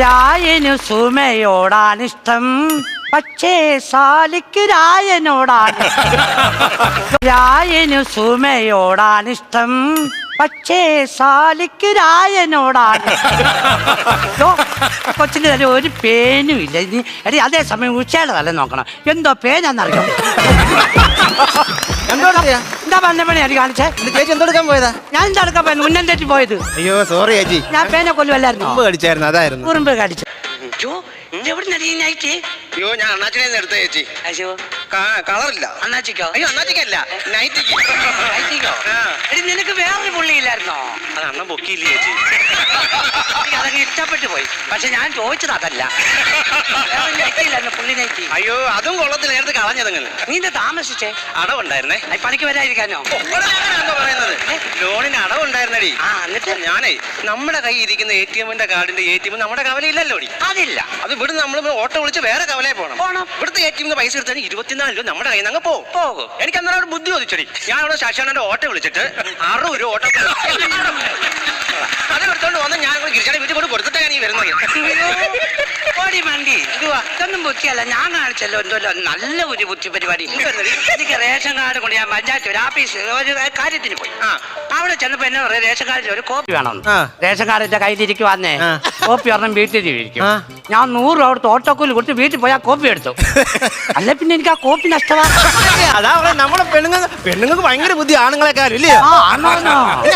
രായനു സുമയോടാണിഷ്ടം, പക്ഷേ സാലിക്ക് രായനോടാണ്. രായനു സുമയോടാണിഷ്ടം, പക്ഷേ സാലിക്ക് രായനോടാണ്. കൊച്ചിൻ്റെ തല ഒരു പേനും ഇല്ല. ഇനി എടി അതേസമയം ഉച്ചയുടെ തല നോക്കണം, എന്തോ പേനാന്നറിയാം. എന്താ പറഞ്ഞ പണി അടി കാണിച്ചേ? ചേച്ചി എന്തെടുക്കാൻ പോയതാ? ഞാൻ എന്താ എടുക്കാൻ പോയത്? മുന്നേ തെറ്റി പോയത്. അയ്യോ സോറി ചേച്ചി, ഞാൻ പേനെ കൊല്ലുമല്ലായിരുന്നു. കടിച്ചായിരുന്നു, അതായിരുന്നു. ഉറുമ്പ് കടിച്ചു. അയ്യോ ഞാൻ അണ്ണാച്ചിനെ എടുത്ത ചേച്ചി. കളറില്ല. അണ്ണാച്ചിക്കോ? അയ്യോ അണ്ണാച്ചിക്കല്ല, നൈറ്റിക്ക്. നിനക്ക് വേറൊരു പുള്ളിയില്ലായിരുന്നോ? അത് അണ്ണൻ പൊക്കിയില്ലേ ചേച്ചി? അതങ്ങ് ഇഷ്ടപ്പെട്ടു പോയി. പക്ഷെ ഞാൻ ചോദിച്ചത് അതല്ല. പുള്ളി നൈറ്റി. അയ്യോ അതും കൊള്ളത്തില്ല, നേരത്തെ കളഞ്ഞതെങ്ങനെ. നീ താമസിച്ചേ? അടവുണ്ടായിരുന്നേ. പണിക്ക് വരാതിരിക്കാനോ? പറയുന്നത് ലോണിന് അടവുണ്ടായിരുന്നടി. എന്നിട്ട് ഞാനേ നമ്മുടെ കൈ ഇരിക്കുന്ന ATM-ന്റെ കാർഡിന്റെ ATM നമ്മുടെ കവലയില്ലല്ലോ. അതില്ല. അത് ഇവിടെ നമ്മൾ ഓട്ടോ വിളിച്ച് വേറെ കവലയിൽ പോകണം. ഇവിടുത്തെ ATM-ന്ന് പൈസ എടുത്താൽ 24 രൂപ നമ്മുടെ കയ്യിൽ നിന്ന് പോകും. എനിക്ക് അന്നേരം അവിടെ ബുദ്ധി ചോദിച്ചടി. ഞാൻ അവിടെ ശശാനന്റെ ഓട്ടോ വിളിച്ചിട്ട് 60 രൂപ ഓട്ടോ അത് എടുത്തോണ്ട് വന്ന് ഞാൻ ഗിരിജയുടെ വീട്ടിൽ കൊണ്ട് കൊടുത്തിട്ടാണ് ഈ വരുന്നത്. ഓടി മണ്ടി ഇതൊന്നും ബുദ്ധിയല്ല, ഞാൻ കാണിച്ചല്ലോ എന്തോ നല്ല ഒരു ബുദ്ധി പരിപാടി. എനിക്ക് റേഷൻ കാർഡ് കൊണ്ട് ഞാൻ പഞ്ചായത്ത് ഒരു ആഫീസ് ഒരു കാര്യത്തിന് പോയി. അവിടെ ചെന്നപ്പോ എന്നെ പറയാം റേഷൻ കാർഡിൽ ഒരു കോപ്പി വേണം. റേഷൻ കാർഡിന്റെ കയ്യിലിരിക്കുവാന്നേ, കോപ്പി ഒരെണ്ണം വീട്ടിൽ ഇരിക്കും. ഞാൻ 100 രൂപ അവിടുത്തെ ഓട്ടോക്കൂലി കൊടുത്ത് വീട്ടിൽ പോയി ആ കോപ്പി എടുത്തു. അല്ല പിന്നെ എനിക്ക് ആ കോപ്പി നഷ്ടമാണ്. അതാ നമ്മുടെ പെണ്ണുങ്ങൾക്ക് ഭയങ്കര ബുദ്ധി ആണുങ്ങളെക്കാരും ഇല്ലേ?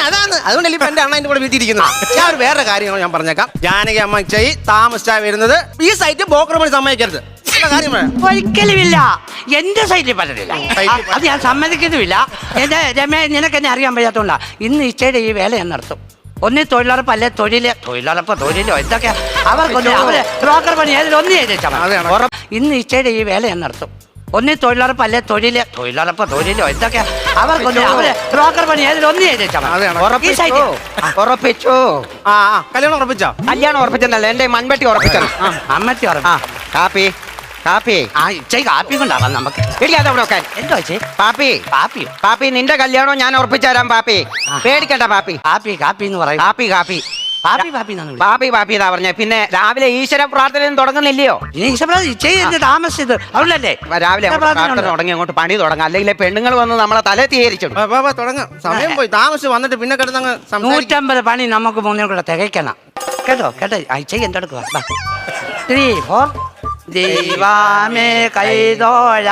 അതാണ് അതുകൊണ്ടല്ലേ എന്റെ അണ്ണ എന്റെ കൂടെ വീട്ടിൽ ഇരിക്കുന്നത്. ഞാൻ ഒരു വേറെ കാര്യങ്ങൾ ഞാൻ പറഞ്ഞേക്കാം. ജാനകി അമ്മ താമസിച്ചാ വരുന്നത് ഈ സൈറ്റ് ബ്രോക്കർ പണി സമ്മതിക്കരുത്. ഒരിക്കലുമില്ല, എന്റെ സൈറ്റിൽ പറ്റത്തില്ല. അത് ഞാൻ സമ്മതിക്കുന്നുമില്ല. എന്റെ രമേ നിനക്ക് എന്നെ അറിയാൻ വയ്യാത്തോണ്ടാ. ഇന്ന് ഇച്ചയുടെ ഈ വേല ഞാൻ നടത്തും. ഒന്നി തൊഴിലുറപ്പ് അല്ലെ തൊഴിലോ എന്തൊക്കെ അവർക്കൊന്നും അവര് ബ്രോക്കർ പണി ഒന്നും ചെയ്തേച്ചാൽ. ഇന്ന് ഇച്ചയുടെ ഈ വേല ഞാൻ നടത്തും. ഒന്നി തൊഴിലുറപ്പ് അല്ലെ തൊഴിലോ എന്തൊക്കെ അവർക്കൊന്നും അവര് ബ്രോക്കർ പണി ഒന്നും ചെയ്തേച്ചാൽ. ഉറപ്പിച്ചു. കല്യാണം ഉറപ്പിച്ചോ? കല്യാണം ഉറപ്പിച്ചെന്നല്ല, എന്റെ മൺവെട്ടി ഉറപ്പിച്ചത്. അമ്മത്തി ഉറപ്പ്. കാപ്പി കാപ്പി കാപ്പി കൊണ്ടാവാം നമുക്ക്. ഇടിയാതെ എന്തോ പാപ്പി നിന്റെ കല്യാണം ഞാൻ ഉറപ്പിച്ചു തരാം പാപ്പി. പേടിക്കണ്ട പാപ്പി. കാപ്പി എന്ന് പറയും. കാപ്പി പാപ്പി എന്നാ പറഞ്ഞ. പിന്നെ രാവിലെ ഈശ്വര പ്രാർത്ഥന തുടങ്ങുന്നില്ലയോ? താമസിച്ചത് അവളല്ലേ രാവിലെ പ്രാർത്ഥന തുടങ്ങി അങ്ങോട്ട് പണി തുടങ്ങാം. അല്ലെങ്കിൽ പെണ്ണുങ്ങൾ വന്ന് നമ്മളെ തല തീയരിച്ചു തുടങ്ങാം. സമയം പോയി താമസിച്ച് വന്നിട്ട് പിന്നെ കിടന്നങ്ങ് 150 പണി നമുക്ക് 3 കൂടെ തികയ്ക്കണം. കേട്ടോ എന്തെടുക്കുക. 3, 4 ദൈവമേ കൈതോഴ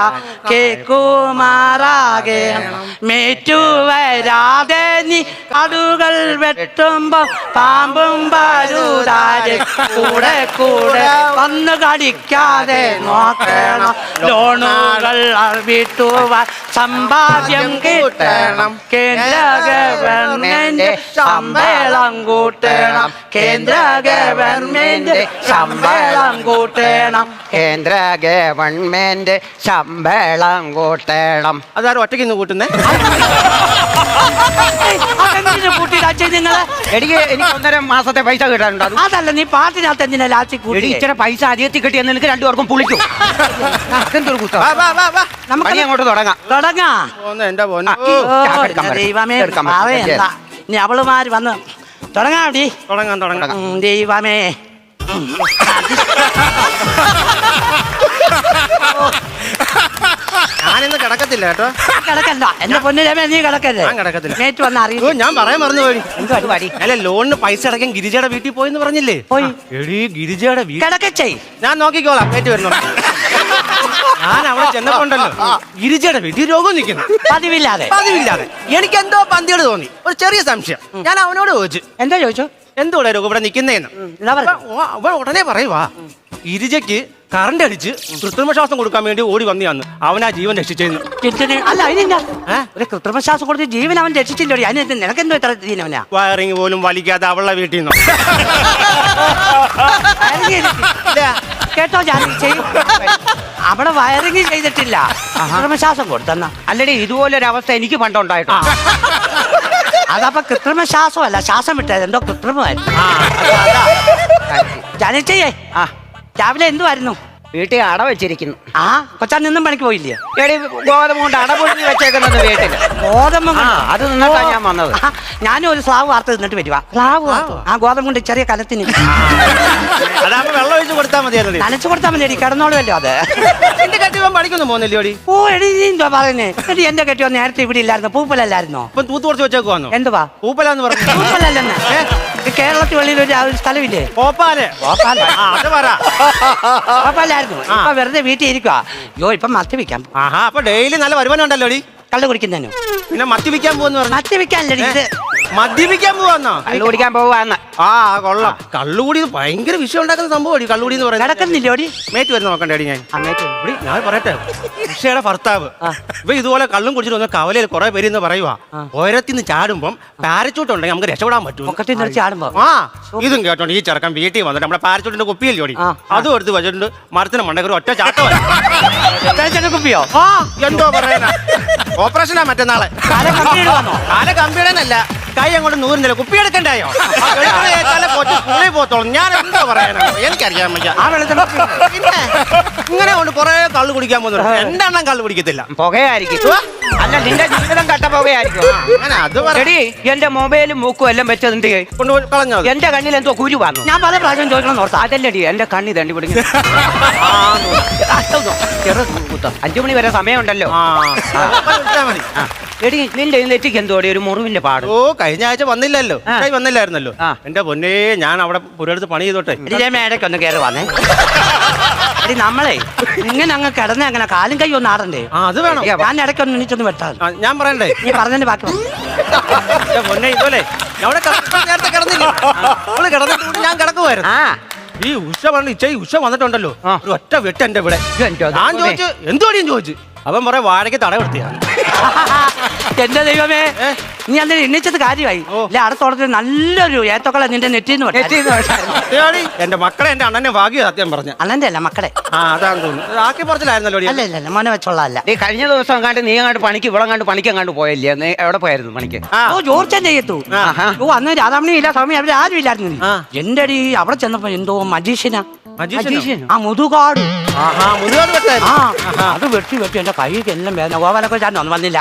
കേക്കുമാറാകെ മേറ്റുവരാതെ നീ കടുകൾ വെട്ടുമ്പോ പാമ്പും പരുതാതെ കൂടെ വന്നു കടിക്കാതെ നോക്കണം. ലോണുകൾ വിട്ടുവാൻ സമ്പാദ്യം കിട്ടണം. കേന്ദ്ര ഗവൺമെന്റ് ശമ്പളം കൂട്ടണം. കേന്ദ്ര ഗവൺമെന്റ് ശമ്പളം കൂട്ടണം. കേന്ദ്ര ഗവൺമെന്റ് ശമ്പളം കൂട്ടണം. അതാരും ഒറ്റയ്ക്ക് ഇന്ന് കൂട്ടുന്നേ? എനിക്ക് 1.5 മാസത്തെ പൈസ കിട്ടാനുണ്ട്. അതല്ല, നീ പാട്ടിനകത്ത് എന്തിനാ ലാസ്റ്റ് കൂടി? ഇച്ചിരി പൈസ അധികത്തിൽ കിട്ടിയെന്ന് എനിക്ക് 2 പേർക്കും പുളിക്കും. എന്തൊരു കുത്തം. നമുക്ക് അങ്ങോട്ട് തുടങ്ങാം. ദൈവമേ പറയണ്ട, ഇനി അവളുമാര് വന്ന് തുടങ്ങാം. ദൈവമേ ഞാനിന്ന് കിടക്കത്തില്ല കേട്ടോ. കിടക്കണ്ട എന്റെ പൊന്നിലമേ, നീ കിടക്കല്ലേ? നേറ്റ് വന്ന് അറിയോ? ഞാൻ പറയാൻ മറന്നു പോയി. അല്ല ലോണിന് പൈസ അടയ്ക്കാൻ ഗിരിജയുടെ വീട്ടിൽ പോയെന്ന് പറഞ്ഞില്ലേ? എടീ ഗിരിജയുടെ കിടക്കച്ചേ ഞാൻ നോക്കിക്കോളാം. നേറ്റ് വരുന്നു. ഞാൻ അവിടെ ചെന്നപ്പോണ്ടല്ലോ ഗിരിജയുടെ വീട്ടിൽ രോഗം നിൽക്കുന്നു. പതിവില്ലാതെ എനിക്ക് എന്തോ പന്തിയോട് തോന്നി. ഒരു ചെറിയ സംശയം. ഞാൻ അവനോട് ചോദിച്ചു. എന്താ ചോദിച്ചു? എന്തോടെ രോഗം ഇവിടെ നിൽക്കുന്നേന്ന്. ഉടനെ പറയുവാ ഗിരിജയ്ക്ക് കറണ്ട് അടിച്ച് കൃത്രിമ ശ്വാസം കൊടുക്കാൻ വേണ്ടി ഓടി വന്നിയാന്ന് അവനാ ജീവൻ രക്ഷിച്ചെന്ന്. അല്ല അതിനെന്താ ഒരു കൃത്രിമ ശ്വാസം കൊടുത്ത് ജീവൻ അവൻ രക്ഷിച്ചില്ലോ? അതിന് നിനക്കെന്തോ ഇത്ര ജീവനാ? വയറിങ് പോലും വലിക്കാതെ അവളുടെ വീട്ടിൽ നിന്നോ. കേട്ടോ അവിടെ വയറിങ് ചെയ്തിട്ടില്ല, കൃത്രിമശ്വാസം കൊടുത്തെന്ന. അല്ലടി ഇതുപോലൊരവസ്ഥ എനിക്ക് പണ്ടുണ്ടായിട്ടോ. അതപ്പൊ കൃത്രിമ ശ്വാസമല്ല, ശ്വാസം വിട്ടത് എന്തോ കൃത്രിമമായിരുന്നു. ജാനച്ചേ രാവിലെ എന്തുവായിരുന്നു? വീട്ടിൽ അട വെച്ചിരിക്കുന്നു. ആ കൊച്ചാൻ നിന്നും പണിക്ക് പോയില്ലേ? എടി ഗോതമ്പ് കൊണ്ട് അട പൊടിഞ്ഞ് വെച്ചേക്കുന്നത് വീട്ടില്. ഗോതമ്പ് അത് നിന്നിട്ടാ ഞാൻ വന്നത്. ഞാനും ഒരു സ്ലാവ് വാർത്ത നിന്നിട്ട് വരുവാ. സ്ലാവ് ആ ഗോതമ്പ് കൊണ്ട് ചെറിയ കലത്തിന് അതാകുമ്പോ വെള്ളം ഒഴിച്ച് കൊടുത്താൽ മതിയായിരുന്നു. നനച്ചു കൊടുത്താൽ മതി, കിടന്നോളുമല്ലോ അത്. എന്റെ കെട്ടിയവൻ പണിക്കൊന്നും പോകുന്നില്ലോടി? ഓ എടി നീ എന്തോ പറയുന്നേ? എടി എന്റെ കെട്ടിയോ നേരത്തെ ഇവിടെ ഇല്ലായിരുന്നു, പൂപ്പലല്ലായിരുന്നോ? ഇപ്പൊ തൂത്ത് കുറച്ച് വെച്ചേക്ക് വന്നു. എന്തുവാ പൂപ്പലാന്ന് പറഞ്ഞു? പൂപ്പലല്ലെന്ന് കേരളത്തിൽ വെളിയിൽ ഒരു സ്ഥലമില്ലേ? പോപ്പാല്. അത് പറ. പോപ്പലായിരുന്നു. ഇപ്പൊ വെറുതെ വീട്ടിൽ ഇരിക്കുവാ. യോ ഇപ്പൊ മദ്യപിക്കാം. ആഹാ, അപ്പൊ ഡെയിലി നല്ല വരുമാനം ഉണ്ടല്ലോ? കള്ളു കുടിക്കുന്നതിനും പിന്നെ മദ്യപിക്കാൻ പോവെന്ന് പറഞ്ഞു. മദ്യപിക്കാനല്ലേ ഇത്? മദ്യപിക്കാൻ പോവാന്നോ? കള്ളു കുടിക്കാൻ പോവാന്ന്. ആ കൊള്ളാം. കള്ളുകൂടി ഭയങ്കര വിഷയം ഉണ്ടാക്കുന്ന സംഭവം കള്ളുകൂടി എന്ന് പറയുന്നത്. നടക്കുന്നില്ലോടി? മേറ്റ് വരുന്ന നോക്കണ്ടേടി ഞാൻ. ഞാൻ പറയട്ടെ, ഉഷയുടെ ഭർത്താവ് ഇപ്പൊ ഇതുപോലെ കള്ളും കുടിച്ചിട്ട് വന്ന കവലയിൽ കുറെ പേര് എന്ന് പറയുവാ, ഓരത്തിന്ന് ചാടുമ്പം പാരച്ചൂട്ട് ഉണ്ടെങ്കിൽ നമുക്ക് രക്ഷപ്പെടാൻ പറ്റും. ചാടുമ്പോ ആ ഇതും കേട്ടോണ്ട് ഈ ചെറുക്കൻ വീട്ടിൽ വന്നിട്ട് നമ്മുടെ പാരച്ചൂട്ടിന്റെ കുപ്പിയല്ലോടി, അതും എടുത്ത് വെച്ചിട്ടുണ്ട്. മരത്തിന് മണ്ടക്കൊരു ഒറ്റ ചാട്ടം. കുപ്പിയോ? ആ എന്തോ പറയാനാ, ഓപ്പറേഷനാ മറ്റന്നാളെ. കാല കമ്പിയുടെന്നല്ല, കൈ അങ്ങോട്ട് നൂറില്ല. കുപ്പി എടുക്കണ്ടായോ? സ്കൂളിൽ പോത്തോളും. ഞാൻ എന്തോ പറയാനാ, എനിക്കറിയാൻ വയ്യ. പിന്നെ ഇങ്ങനെ കൊണ്ട് കുറെ കള്ളു കുടിക്കാൻ പോകുന്നു. എന്താണ് കള്ളു കുടിക്കത്തില്ല? പുകയായിരിക്കും. അല്ല നിന്റെ ജീവിതം കട്ട പുകയായിരിക്കും. അത് എടി എന്റെ മൊബൈലും മൂക്കും എല്ലാം വെച്ചതിന്റെ കൊണ്ടുപോയി കളഞ്ഞോ? എന്റെ കണ്ണിൽ എന്തോ കുരു വന്നു. ഞാൻ പല പ്രാവശ്യം ചോദിക്കണം ഓർത്താ. അതല്ലടി എന്റെ കണ്ണി തണ്ടി പിടിക്കുന്നു. 5 മണി വരെ സമയമുണ്ടല്ലോ. എടി നിന്റെ നെറ്റിക്ക് എന്തോടി ഒരു മുറിവിന്റെ പാട്? ഓ കഴിഞ്ഞ ആഴ്ച വന്നില്ലല്ലോ, വന്നില്ലായിരുന്നല്ലോ. എന്റെ പൊന്നേ, ഞാൻ അവിടെ പുരടുത്ത് പണി ചെയ്തോട്ടെ. ഇടയ്ക്കൊന്ന് കയറി വന്നേ. എടി നമ്മളെ ഇങ്ങനെ അങ്ങ് കിടന്നേ അങ്ങനെ കാലും കൈ ഒന്ന് ആടണ്ടേ? അത് വേണം. ഞാൻ ഇടയ്ക്കൊന്ന് എണീച്ചൊന്ന് വെട്ടാൻ. ഞാൻ പറയണ്ടേ? നീ പറഞ്ഞതിന്റെ ബാക്കി പൊന്നെ ഇതുപോലെ നേരത്തെ കിടന്നില്ല, കിടന്നിട്ട് ഞാൻ കിടക്കുമായിരുന്നു. ഈ ഉഷ ഉഷ വന്നിട്ടുണ്ടല്ലോ, ഒരു ഒറ്റ വെട്ട് എന്റെ ഇവിടെ. ഞാൻ ചോദിച്ചു എന്തോടിയും ചോദിച്ചു. അവൻ പറയാ വാഴയ്ക്ക് തട കൊടുത്തിയാണ്. എന്റെ ദൈവമേ, നീ അന്നേ എണ്ണിച്ചത് കാര്യമായി. അല്ലെ അടുത്തോടത്തിൽ നല്ലൊരു ഏത്തക്കള നിന്റെ നെറ്റിന്ന് എന്റെ മക്കളെ എന്റെ അണ്ണനെ ഭാഗ്യ സത്യം പറഞ്ഞു. അണ്ണന്റെ അല്ല മക്കളെ. അതാന്ന് തോന്നുന്നു. ആക്കി പറച്ചിലായിരുന്നല്ലോ. അല്ല മോനെ വെച്ചോളല്ല. നീ കഴിഞ്ഞ ദിവസം കണ്ട് നീ അങ്ങോട്ട് പണിക്ക് ഇവിടെ കണ്ട് പണിക്കങ്ങാണ്ട് പോയല്ലേ? നീ എവിടെ പോയായിരുന്നു പണിക്ക്? ഓ ജോർച്ചന്റെ ചെയ്യത്തു. ഓ അന്ന് രാധാമണി ഇല്ല, സ്വാമി അവര് ആരും ഇല്ലായിരുന്നു. എന്റെ അടി അവിടെ ചെന്നപ്പോ എന്തോ മജീഷ്യനാ. ആ മുതുകാട്. അത് വെട്ടി എന്റെ കൈക്ക് എല്ലാം വേദന. ഗോപാലൊക്കെ ചാൻ വന്നില്ല.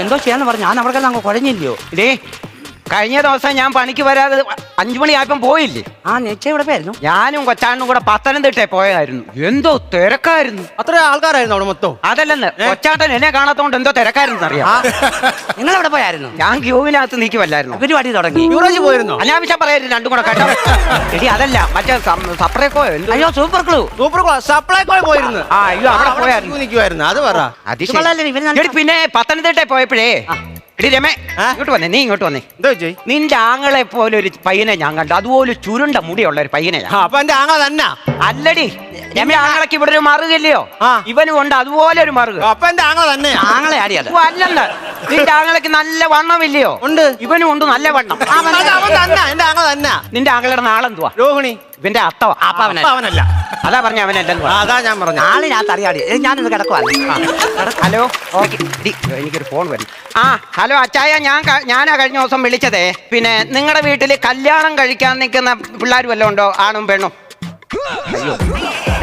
എന്തോ ചെയ്യാന്ന് പറഞ്ഞു. ഞാൻ അവിടെ അങ്ങ് കുഴഞ്ഞില്ലയോ? ഇതേ കഴിഞ്ഞ ദിവസം ഞാൻ പണിക്ക് വരാതെ 5 മണിയായപ്പം പോയില്ലേ? ആ നെച്ച ഇവിടെ പോയായിരുന്നു. ഞാനും കൊച്ചാണ്ണും കൂടെ പത്തനംതിട്ട പോയായിരുന്നു. എന്തോ തിരക്കായിരുന്നു. അത്ര ആൾക്കാരായിരുന്നു അവിടെ മൊത്തം. അതല്ലെന്ന്, കൊച്ചാട്ടൻ എന്നെ കാണാത്തോണ്ട് എന്തോ തിരക്കായിരുന്നു അറിയാം. നിങ്ങൾ എവിടെ പോയായിരുന്നു? ഞാൻ ക്യൂവിനകത്ത് നിൽക്കുമല്ലായിരുന്നു. പരിപാടി തുടങ്ങി. യൂറോജ് പോയിരുന്നു. അനാവശ്യം പറയായിരുന്നു രണ്ടും കൂടെ കേട്ടോ. എടി അതല്ല, മറ്റേ സപ്ലൈക്കോയോ? അയ്യോ സൂപ്പർ ക്ലൂ സപ്ലൈക്കോ പോയിരുന്നു. അയ്യോ അവിടെ പോയായിരുന്നു. അത് പറ. പിന്നെ പത്തനംതിട്ട പോയപ്പോഴേ എടി രമേ, ഇങ്ങോട്ട് വന്നേ. നീ ഇങ്ങോട്ട് വന്നേ. നിന്റെ ആങ്ങളെ പോലെ ഒരു പയ്യനെ ഞാൻ കണ്ടു. അതുപോലെ ചുരുണ്ട മുടിയുള്ള ഒരു പയ്യനെ. അപ്പൊ എന്റെ ആങ്ങളെ തന്നെ അല്ലടി, രമേ ആങ്ങളക്ക് ഇവിടെ ഒരു മറുകില്ലയോ? ഇവനും ഉണ്ട് അതുപോലെ ഒരു മറുക്. അപ്പൊ എന്റെ ആങ്ങളെ തന്നെ. ആങ്ങളെ ആടിയത് അല്ലെന്ന്, നിന്റെ ആങ്ങളക്ക് നല്ല വണ്ണമില്ലയോ? ഉണ്ട്. ഇവനും ഉണ്ട് നല്ല വണ്ണം. എന്റെ ആങ്ങളെ തന്നെ. നിന്റെ ആങ്ങളുടെ നാളെന്തുവാ? രോഹിണി. ഇവന്റെ അത്തവ. അവനല്ല. അതാ പറഞ്ഞ അവനല്ലെന്ന്. അതാ ഞാൻ പറഞ്ഞു. ആളിനകത്ത് അറിയാടി. ഞാനിന്ന് കിടക്കുവാ. ഹലോ, എനിക്കൊരു ഫോൺ വരും. ഹലോ അച്ചായ, ഞാനാ കഴിഞ്ഞ ദിവസം വിളിച്ചതേ. പിന്നെ നിങ്ങളുടെ വീട്ടില് കല്യാണം കഴിക്കാൻ നിൽക്കുന്ന പിള്ളേർ വല്ലതും ഉണ്ടോ? ആണും പെണ്ണും?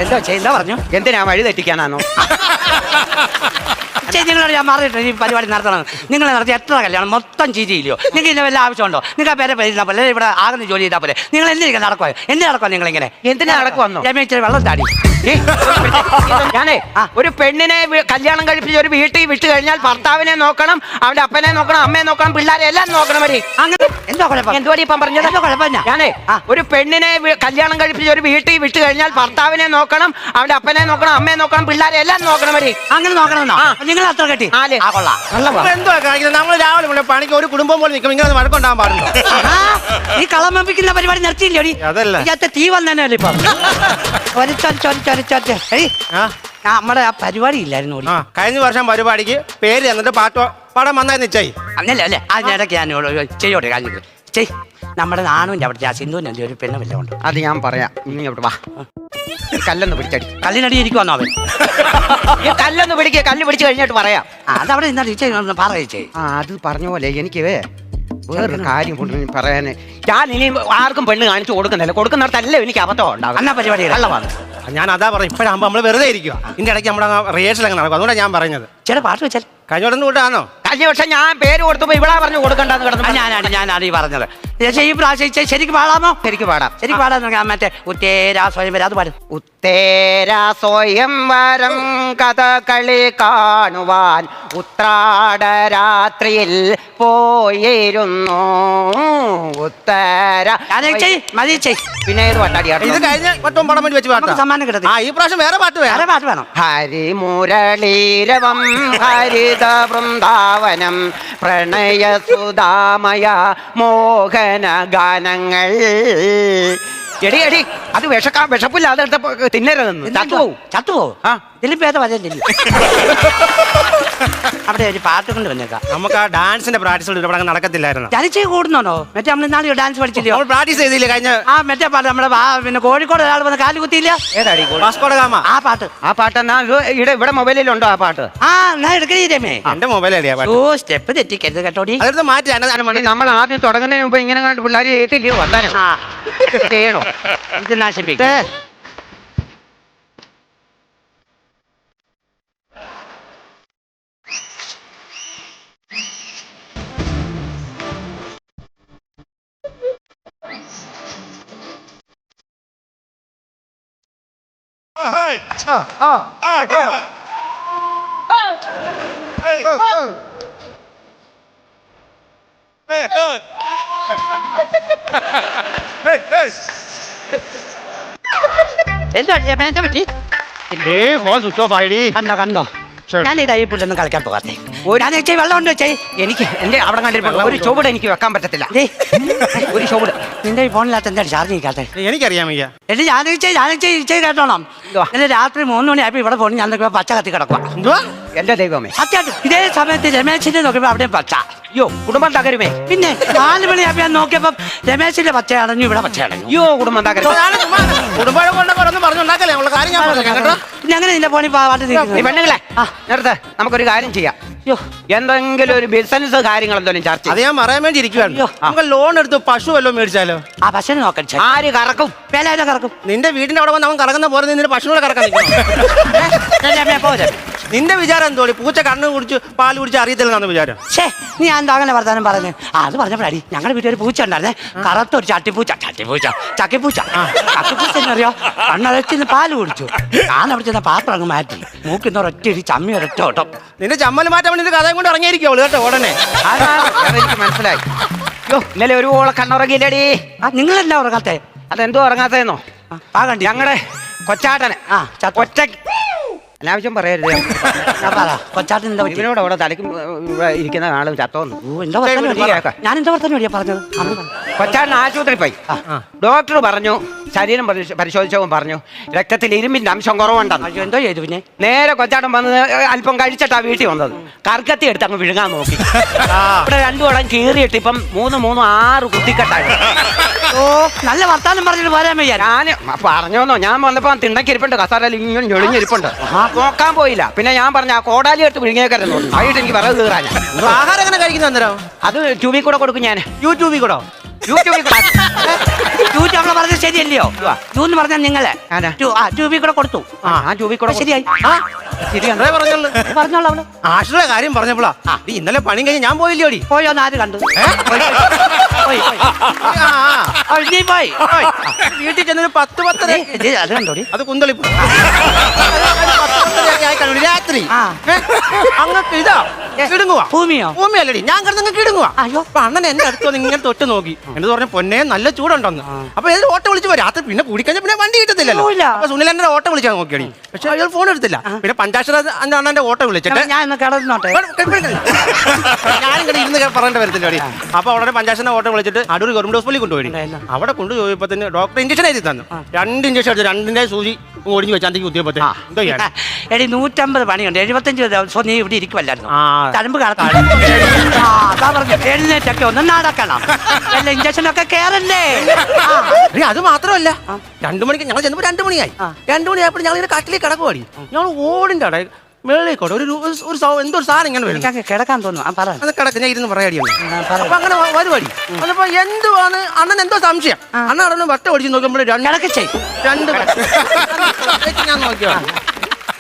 എന്തോ എന്താ പറഞ്ഞു? എന്തിനാ വഴി തെറ്റിക്കാനാണോ? നിങ്ങളോട് ഞാൻ മാറിയിട്ട് ഈ പരിപാടി നടത്തണം. നിങ്ങൾ നടത്തി എത്ര കല്യാണം മൊത്തം ചീറ്റിയില്ലയോ? നിങ്ങൾക്ക് ഇതിന്റെ വല്ല ആവശ്യമുണ്ടോ? നിങ്ങൾ പേരെ പേരിട്ടാൽ പോലെ ഇവിടെ ആകുന്ന ജോലി ചെയ്താൽ പോലെ നിങ്ങൾ എന്തിനാ നടക്കുമോ? എന്നെ നടക്കുമോ? നിങ്ങൾ ഇങ്ങനെ എന്തിനാ നടക്കുവന്നോ? രമേശ് വെള്ളം താടി. ഞാനേ ഒരു പെണ്ണിനെ കല്യാണം കഴിപ്പിച്ച് ഒരു വീട്ടിൽ വിട്ടു കഴിഞ്ഞാൽ ഭർത്താവിനെ നോക്കണം, അവന്റെ അപ്പനെ നോക്കണം, അമ്മയെ നോക്കണം, പിള്ളേരെ എല്ലാം നോക്കണം. വരി അങ്ങനെ എന്തോ കുഴപ്പം? എന്തുവാടി ഇപ്പം പറഞ്ഞത്? എന്തോ കുഴപ്പമില്ല. ഞാനേ ഒരു പെണ്ണിനെ കല്യാണം കഴിപ്പിച്ച് ഒരു വീട്ടിൽ വിട്ടു കഴിഞ്ഞാൽ ഭർത്താവിനെ നോക്കണം, അവന്റെ അപ്പനെ നോക്കണം, അമ്മയെ നോക്കണം, പിള്ളേരെ എല്ലാം നോക്കണം. വരി അങ്ങനെ നോക്കണമെന്നോ? നിങ്ങൾ അത്ര കെട്ടി എന്തുവാ കാണിക്കുന്നത്? നമ്മൾ രാവിലെ പണിക്ക് ഒരു കുടുംബം പോലെ നിൽക്കും. ഇങ്ങനെ വഴക്കുണ്ടാകാൻ പാടുണ്ടോ? ഈ കളമപ്പിക്കുന്ന പരിപാടി നിർത്തിയില്ലോടി? ഇതിനകത്ത് തീ വന്നല്ലേ ഇപ്പൊ? നമ്മുടെ ആ പരിപാടി ഇല്ലായിരുന്നു. കഴിഞ്ഞ വർഷം പരിപാടിക്ക് പേര് എന്നിട്ട് പാടം വന്നായിരുന്നു ചെയ്. അന്നല്ലേ അല്ലേ? അതിനിടയ്ക്ക് ഞാൻ ചെയ്യോട്ടെ കാര്യം ചെയ്. നമ്മുടെ നാണുവിന്റെ അവിടെ ആ സിന്ധുവിന്റെ ഒരു പെണ്ണ് വല്ല ഉണ്ട്. അത് ഞാൻ പറയാം. നീ അവിടെ വാ. കല്ലൊന്ന് പിടിച്ചടി. കല്ലിനടി ഇരിക്കുവാന്നോ അവൻ? കല്ലൊന്ന് പിടിക്കുക. കല്ല് പിടിച്ചു കഴിഞ്ഞിട്ട് പറയാം. അതവിടെ ഇന്നാ പറയച്ചേ. അത് പറഞ്ഞ പോലെ എനിക്ക് വേറൊരു കാര്യം പറയാന്. ഞാൻ ഇനി ആർക്കും പെണ്ണ് കാണിച്ചു കൊടുക്കുന്നില്ല. കൊടുക്കുന്നിടത്തല്ല എനിക്ക് അബദ്ധം ഉണ്ടാകും. എന്നാ പരിപാടി കള്ളമാണ്. ഞാൻ അതാ പറഞ്ഞു, ഇപ്പോഴാകുമ്പോ നമ്മള് വെറുതെ ഇരിക്കുക, ഇതിന്റെ ഇടയ്ക്ക് നമ്മുടെ റിഹേഴ്സൽ അങ്ങ് നടക്കും. അതുകൊണ്ടാണ് ഞാൻ പറഞ്ഞത്. ചേട്ടാ പാട്ട് വെച്ചാൽ കഴിഞ്ഞ ഉടനെ കൂട്ടാണോ? കഴിഞ്ഞ വർഷം ഞാൻ പേര് കൊടുത്തപ്പോ ഇവളാ പറഞ്ഞു കൊടുക്കണ്ടെന്ന് കിടന്നു. ഞാനാണ് ഈ പറഞ്ഞത്. ചേച്ചി ഈ പ്രാവശ്യം ശരിക്കും പാടാമോ? ശരിക്കും പാടാം. ശരിക്കും പാടാൻ മറ്റേ ഉത്തേരാ സ്വയംവരം അത് പാടും. ഉത്തേരാ സ്വയംവരം കഥകളി കാണുവാൻ ഉത്രാടരാത്രിയിൽ പോയിരുന്നു. ഉത്തര പിന്നെ ഏത് പാട്ടാടിയാണ്? ഇത് കഴിഞ്ഞ വട്ടം പടം വേണ്ടി വെച്ച് പാട്ടാ. സമ്മാനം കിട്ടും. ഈ പ്രാവശ്യം വേറെ പാട്ട് വേണം. ഹരിമുരളീരവം ഹരിത വൃന്ദാവനം പ്രണയസുധാമയ മോഹന ഗാനങ്ങൾ. എടി അത് വിഷപ്പില്ലാതെ തിന്നരുതെന്ന്. ചത്തുപോവും. ഇതിലും ഭേദം വരല്ലേ. അവിടെ ഒരു പാട്ട് കൊണ്ട് വന്നേക്കാം. നമുക്ക് ആ ഡാൻസിന്റെ പ്രാക്ടീസ് ഇവിടെ നടക്കത്തില്ലായിരുന്നു. ചലിച്ച് കൂടുന്നോ? മറ്റേ നമ്മൾ നാളെ ഡാൻസ് പഠിച്ചില്ലയോ? പ്രാക്ടീസ് ചെയ്തില്ലേ കഴിഞ്ഞ? മറ്റേ പാട്ട് നമ്മുടെ പിന്നെ കോഴിക്കോട് ഒരാൾ വന്ന് കാല് കുത്തിയില്ല. ആ പാട്ട് എന്നാ ഇവിടെ മൊബൈലിലുണ്ടോ ആ പാട്ട്? എന്നാ എടുക്കണേ. എന്റെ മൊബൈലടിയാ. സ്റ്റെപ്പ് തെറ്റിക്കരുത് കേട്ടോടി. അതെടുത്ത് മാറ്റി. നമ്മൾ ആദ്യം തുടങ്ങുന്നതിന് മുമ്പ് ഇങ്ങനെ കണ്ട് പിള്ളേർ ഏറ്റില്ലയോ വന്നാനോ ചെയ്യണോ? ഇത് നാശിപ്പിക്കേ. എന്താ പറ്റി? കണ്ടോ ഞാനിതാ ഈ പുല്ലൊന്നും കളിക്കാൻ പോകാത്തെ. വെള്ളം ഉണ്ട് വെച്ചേ. എനിക്ക് എന്റെ അവിടെ കണ്ടിരിപ്പുള്ള ഒരു ചുവട് എനിക്ക് വെക്കാൻ പറ്റത്തില്ല. ഒരു ചുവട് നിന്റെ ഈ ഫോണിനകത്ത് എന്താ ചാർജ് നിൽക്കാത്തെ? എനിക്കറിയാം. ഞാൻ കേട്ടോളാം. എന്നെ രാത്രി 3 മണിയായപ്പോ ഇവിടെ ഫോണിൽ ഞാൻ നോക്കിയപ്പോ പച്ച കത്തി കിടക്കുക. എന്റെ ദൈവമേ, സത്യമായിട്ട് ഇതേ സമയത്ത് രമേശിന്റെ നോക്കിയപ്പോ അവിടെ പച്ച. അയ്യോ കുടുംബം തകരുമേ. പിന്നെ 4 മണിയായപ്പോ ഞാൻ നോക്കിയപ്പോ രമേശിന്റെ പച്ച അടഞ്ഞു, ഇവിടെ പച്ച അടഞ്ഞു. അയ്യോ കുടുംബം തകരും. അങ്ങനെ നിന്റെ ഫോണിൽ പാട്ട് പെണ്ണുങ്ങളെ നേരത്തെ നമുക്കൊരു കാര്യം ചെയ്യാം. എന്തെങ്കിലും ഒരു ബിസിനസ് കാര്യങ്ങൾ എന്തെങ്കിലും ചർച്ച. അത് ഞാൻ പറയാൻ വേണ്ടി ഇരിക്കുവാണ്. നമുക്ക് ലോൺ എടുത്ത് പശു വല്ലതും മേടിച്ചാലോ? ആ പശുവിനെ നോക്കാൻ ആര് കറക്കും? കറക്കും. നിന്റെ വീടിന്റെ അവിടെ വന്ന് അവൻ കറങ്ങുന്ന പോലെ നിന്റെ പശുവിനെ കറക്കാൻ നിന്റെ വിചാരം എന്തോടി? പൂച്ച കണ്ണു കുടിച്ച് പാല് കുടിച്ച് അറിയത്തില്ലെന്നാണ് വിചാരം. നീ എന്താ അങ്ങനെ വർത്താനം പറഞ്ഞു? അത് പറഞ്ഞപ്പോഴാടി ഞങ്ങളുടെ വീട്ടിൽ ഒരു പൂച്ച ഉണ്ടായിരുന്നേ, കറുത്തൊരു ചട്ടിപ്പൂച്ച ചക്കിപ്പൂച്ച എന്നറിയോ? കണ്ണടച്ചിന്ന് പാല് കുടിച്ചു. ഞാൻ അവിടെ ചെന്ന പാത്രം അങ്ങ് മാറ്റി മൂക്കുന്ന ഒരൊറ്റ ചമ്മി ഒരൊറ്റ ഓട്ടം. നിന്റെ ചമ്മൽ മാറ്റാൻ വേണ്ടി കഥയും കൊണ്ട് ഇറങ്ങിയിരിക്കുള്ളൂ കേട്ടോ ഉടനെ. എനിക്ക് മനസ്സിലായി. ഇന്നലെ ഒരു ഓളെ കണ്ണുറങ്ങിയില്ലടി. നിങ്ങളെല്ലാം ഉറങ്ങാത്തെ? അതെന്തോ ഉറങ്ങാത്തേന്നോ? ഞങ്ങളുടെ കൊച്ചാട്ടനെ ഒറ്റ അനാവശ്യം പറയരുത്. കൊച്ചാട്ടൻ ഇവനോട് അവിടെ തലയ്ക്കും ഇരിക്കുന്ന ആളും ചത്തോന്നു. ഞാൻ എന്താ വർത്തമാനം പറഞ്ഞത്? കൊച്ചാട്ടൻ ആശുപത്രി പോയി. ഡോക്ടർ പറഞ്ഞു, ശരീരം പരിശോധിച്ചവൻ പറഞ്ഞു രക്തത്തിൽ ഇരുമ്പിന്റെ അംശം കുറവുണ്ടെന്ന്. എന്തോ ചെയ്തു? പിന്നെ നേരെ കൊച്ചാട്ടൻ വന്ന് അല്പം കഴിച്ചിട്ടാ വീട്ടിൽ വന്നത്. കർക്കത്തി എടുത്ത് അങ്ങ് വിഴുങ്ങാൻ നോക്കി. ഇവിടെ 2 വടം കീറിയിട്ട് ഇപ്പം 3 കുത്തിക്കെട്ടായി. നല്ല വർത്താനം പറഞ്ഞിട്ട് പോരാൻ വയ്യ. ഞാൻ പറഞ്ഞോന്നോ, ഞാൻ വന്നപ്പോ തിണ്ടക്കിരിപ്പുണ്ട്, കസാരയിൽ ഇങ്ങനെ ഞൊളിഞ്ഞിരിപ്പുണ്ട്. നോക്കാൻ പോയില്ല. പിന്നെ ഞാൻ പറഞ്ഞ ആ കോടാലി എടുത്ത് വിഴുങ്ങിയേക്കാരുന്നു. ആയിട്ട് എനിക്ക് വിറക് കീറാൻ. ആഹാരം എങ്ങനെ കഴിക്കുന്ന അന്നേരം? അത് ട്യൂബിൽ കൂടെ കൊടുക്കും ഞാൻ. യൂട്യൂബിൽ കൂടെ പറഞ്ഞത് ശരിയല്ലയോ? എന്ന് പറഞ്ഞാൽ നിങ്ങളെ ട്യൂബിൽ കൂടെ കൊടുത്തു. ട്യൂബിൽ കൂടെ ശരിയായി. പറഞ്ഞോളൂ. ആശുപത്രിയുടെ കാര്യം പറഞ്ഞപ്പോളാ ഇന്നലെ പണി കഴിഞ്ഞ് ഞാൻ പോയില്ലോടി. പോയോ? ആര് കണ്ടു? നീ പോയി വീട്ടിൽ ചെന്നൊരു 10 അത് കണ്ടോടി. അത് കുന്തളിപ്പ് രാത്രി അങ്ങക്ക് ഇതാ കിടുങ്ങുവാ. ഭൂമിയല്ലടി, ഞാൻ കിടന്നങ്ങ് കിടുങ്ങുവാ. അപ്പൊ അണ്ണൻ എന്റെ അടുത്ത് വന്ന് ഇങ്ങനെ തൊട്ട് നോക്കി. എന്നിട്ട് പറഞ്ഞ പൊന്നെ നല്ല ചൂടുണ്ടെന്ന്. അപ്പൊ ഏതൊരു ഓട്ടോ വിളിച്ചു പോയി. രാത്രി പിന്നെ കൂടിക്കഴിഞ്ഞാൽ പിന്നെ വണ്ടി കിട്ടത്തില്ലല്ലോ. അപ്പൊ സുനിൽ എന്നെ ഓട്ടോ വിളിച്ചാൽ നോക്കിയടി. പക്ഷെ അയാൾ ഫോൺ എടുത്തില്ല. പിന്നെ പഞ്ചാക്ഷര അണ്ണന്റെ ഓട്ടോ വിളിച്ചിട്ട് ഞാനിങ്ങനെ ഇരുന്ന് പറയേണ്ട വരത്തില്ലോടി. അപ്പൊ അവിടെ പഞ്ചാക്ഷര ഓട്ടോ വിളിച്ചിട്ട് അടൂർ ഗവൺമെന്റ് ഹോസ്പിറ്റലിൽ കൊണ്ടുപോയി. അവിടെ കൊണ്ടുപോയപ്പോ തന്നെ ഡോക്ടർ ഇഞ്ചക്ഷൻ എഴുതി തന്നു. 2 ഇഞ്ചക്ഷൻ എടുത്ത് 2ന്റെ സൂചി ഒടിഞ്ഞു വെച്ചാൽ കുത്തിയപ്പോ എടി 150 പണിയുണ്ട്. 75 ദിവസം നീ ഇവിടെ ഇരിക്കുമല്ലായിരുന്നു. തഴമ്പ് കാണാൻ എഴുന്നേറ്റൊക്കെ ഒന്ന് നടക്കണം. എല്ലാ ഇഞ്ചക്ഷനൊക്കെ കേറല്ലേ? അത് മാത്രമല്ല 2 മണിക്ക് ഞങ്ങൾ ചെന്നപ്പോ 2 മണിയായി. 2 മണിയായപ്പോൾ ഞങ്ങൾ ഇങ്ങനെ കട്ടിലേക്ക് കിടക്കുവാടി. ഞങ്ങൾ ഓടിന്റെ അവിടെ മേളിലേക്കോട്ടെ എന്തോ ഒരു സാധനം ഇങ്ങനെ വരുന്നു. കിടക്കാൻ തോന്നുന്നു. പറ. അത് കിടക്ക്, ഞാൻ ഇരുന്ന് പറയാടിയാണ്. അപ്പൊ അങ്ങനെ വരുവാടി. അതിപ്പോ എന്തുവാണ് അണ്ണൻ എന്തോ സംശയം. അണ്ണൻ വട്ട ഓടിച്ച് നോക്കുമ്പോൾ രണ്ട് ഞാൻ നോക്കിയോ,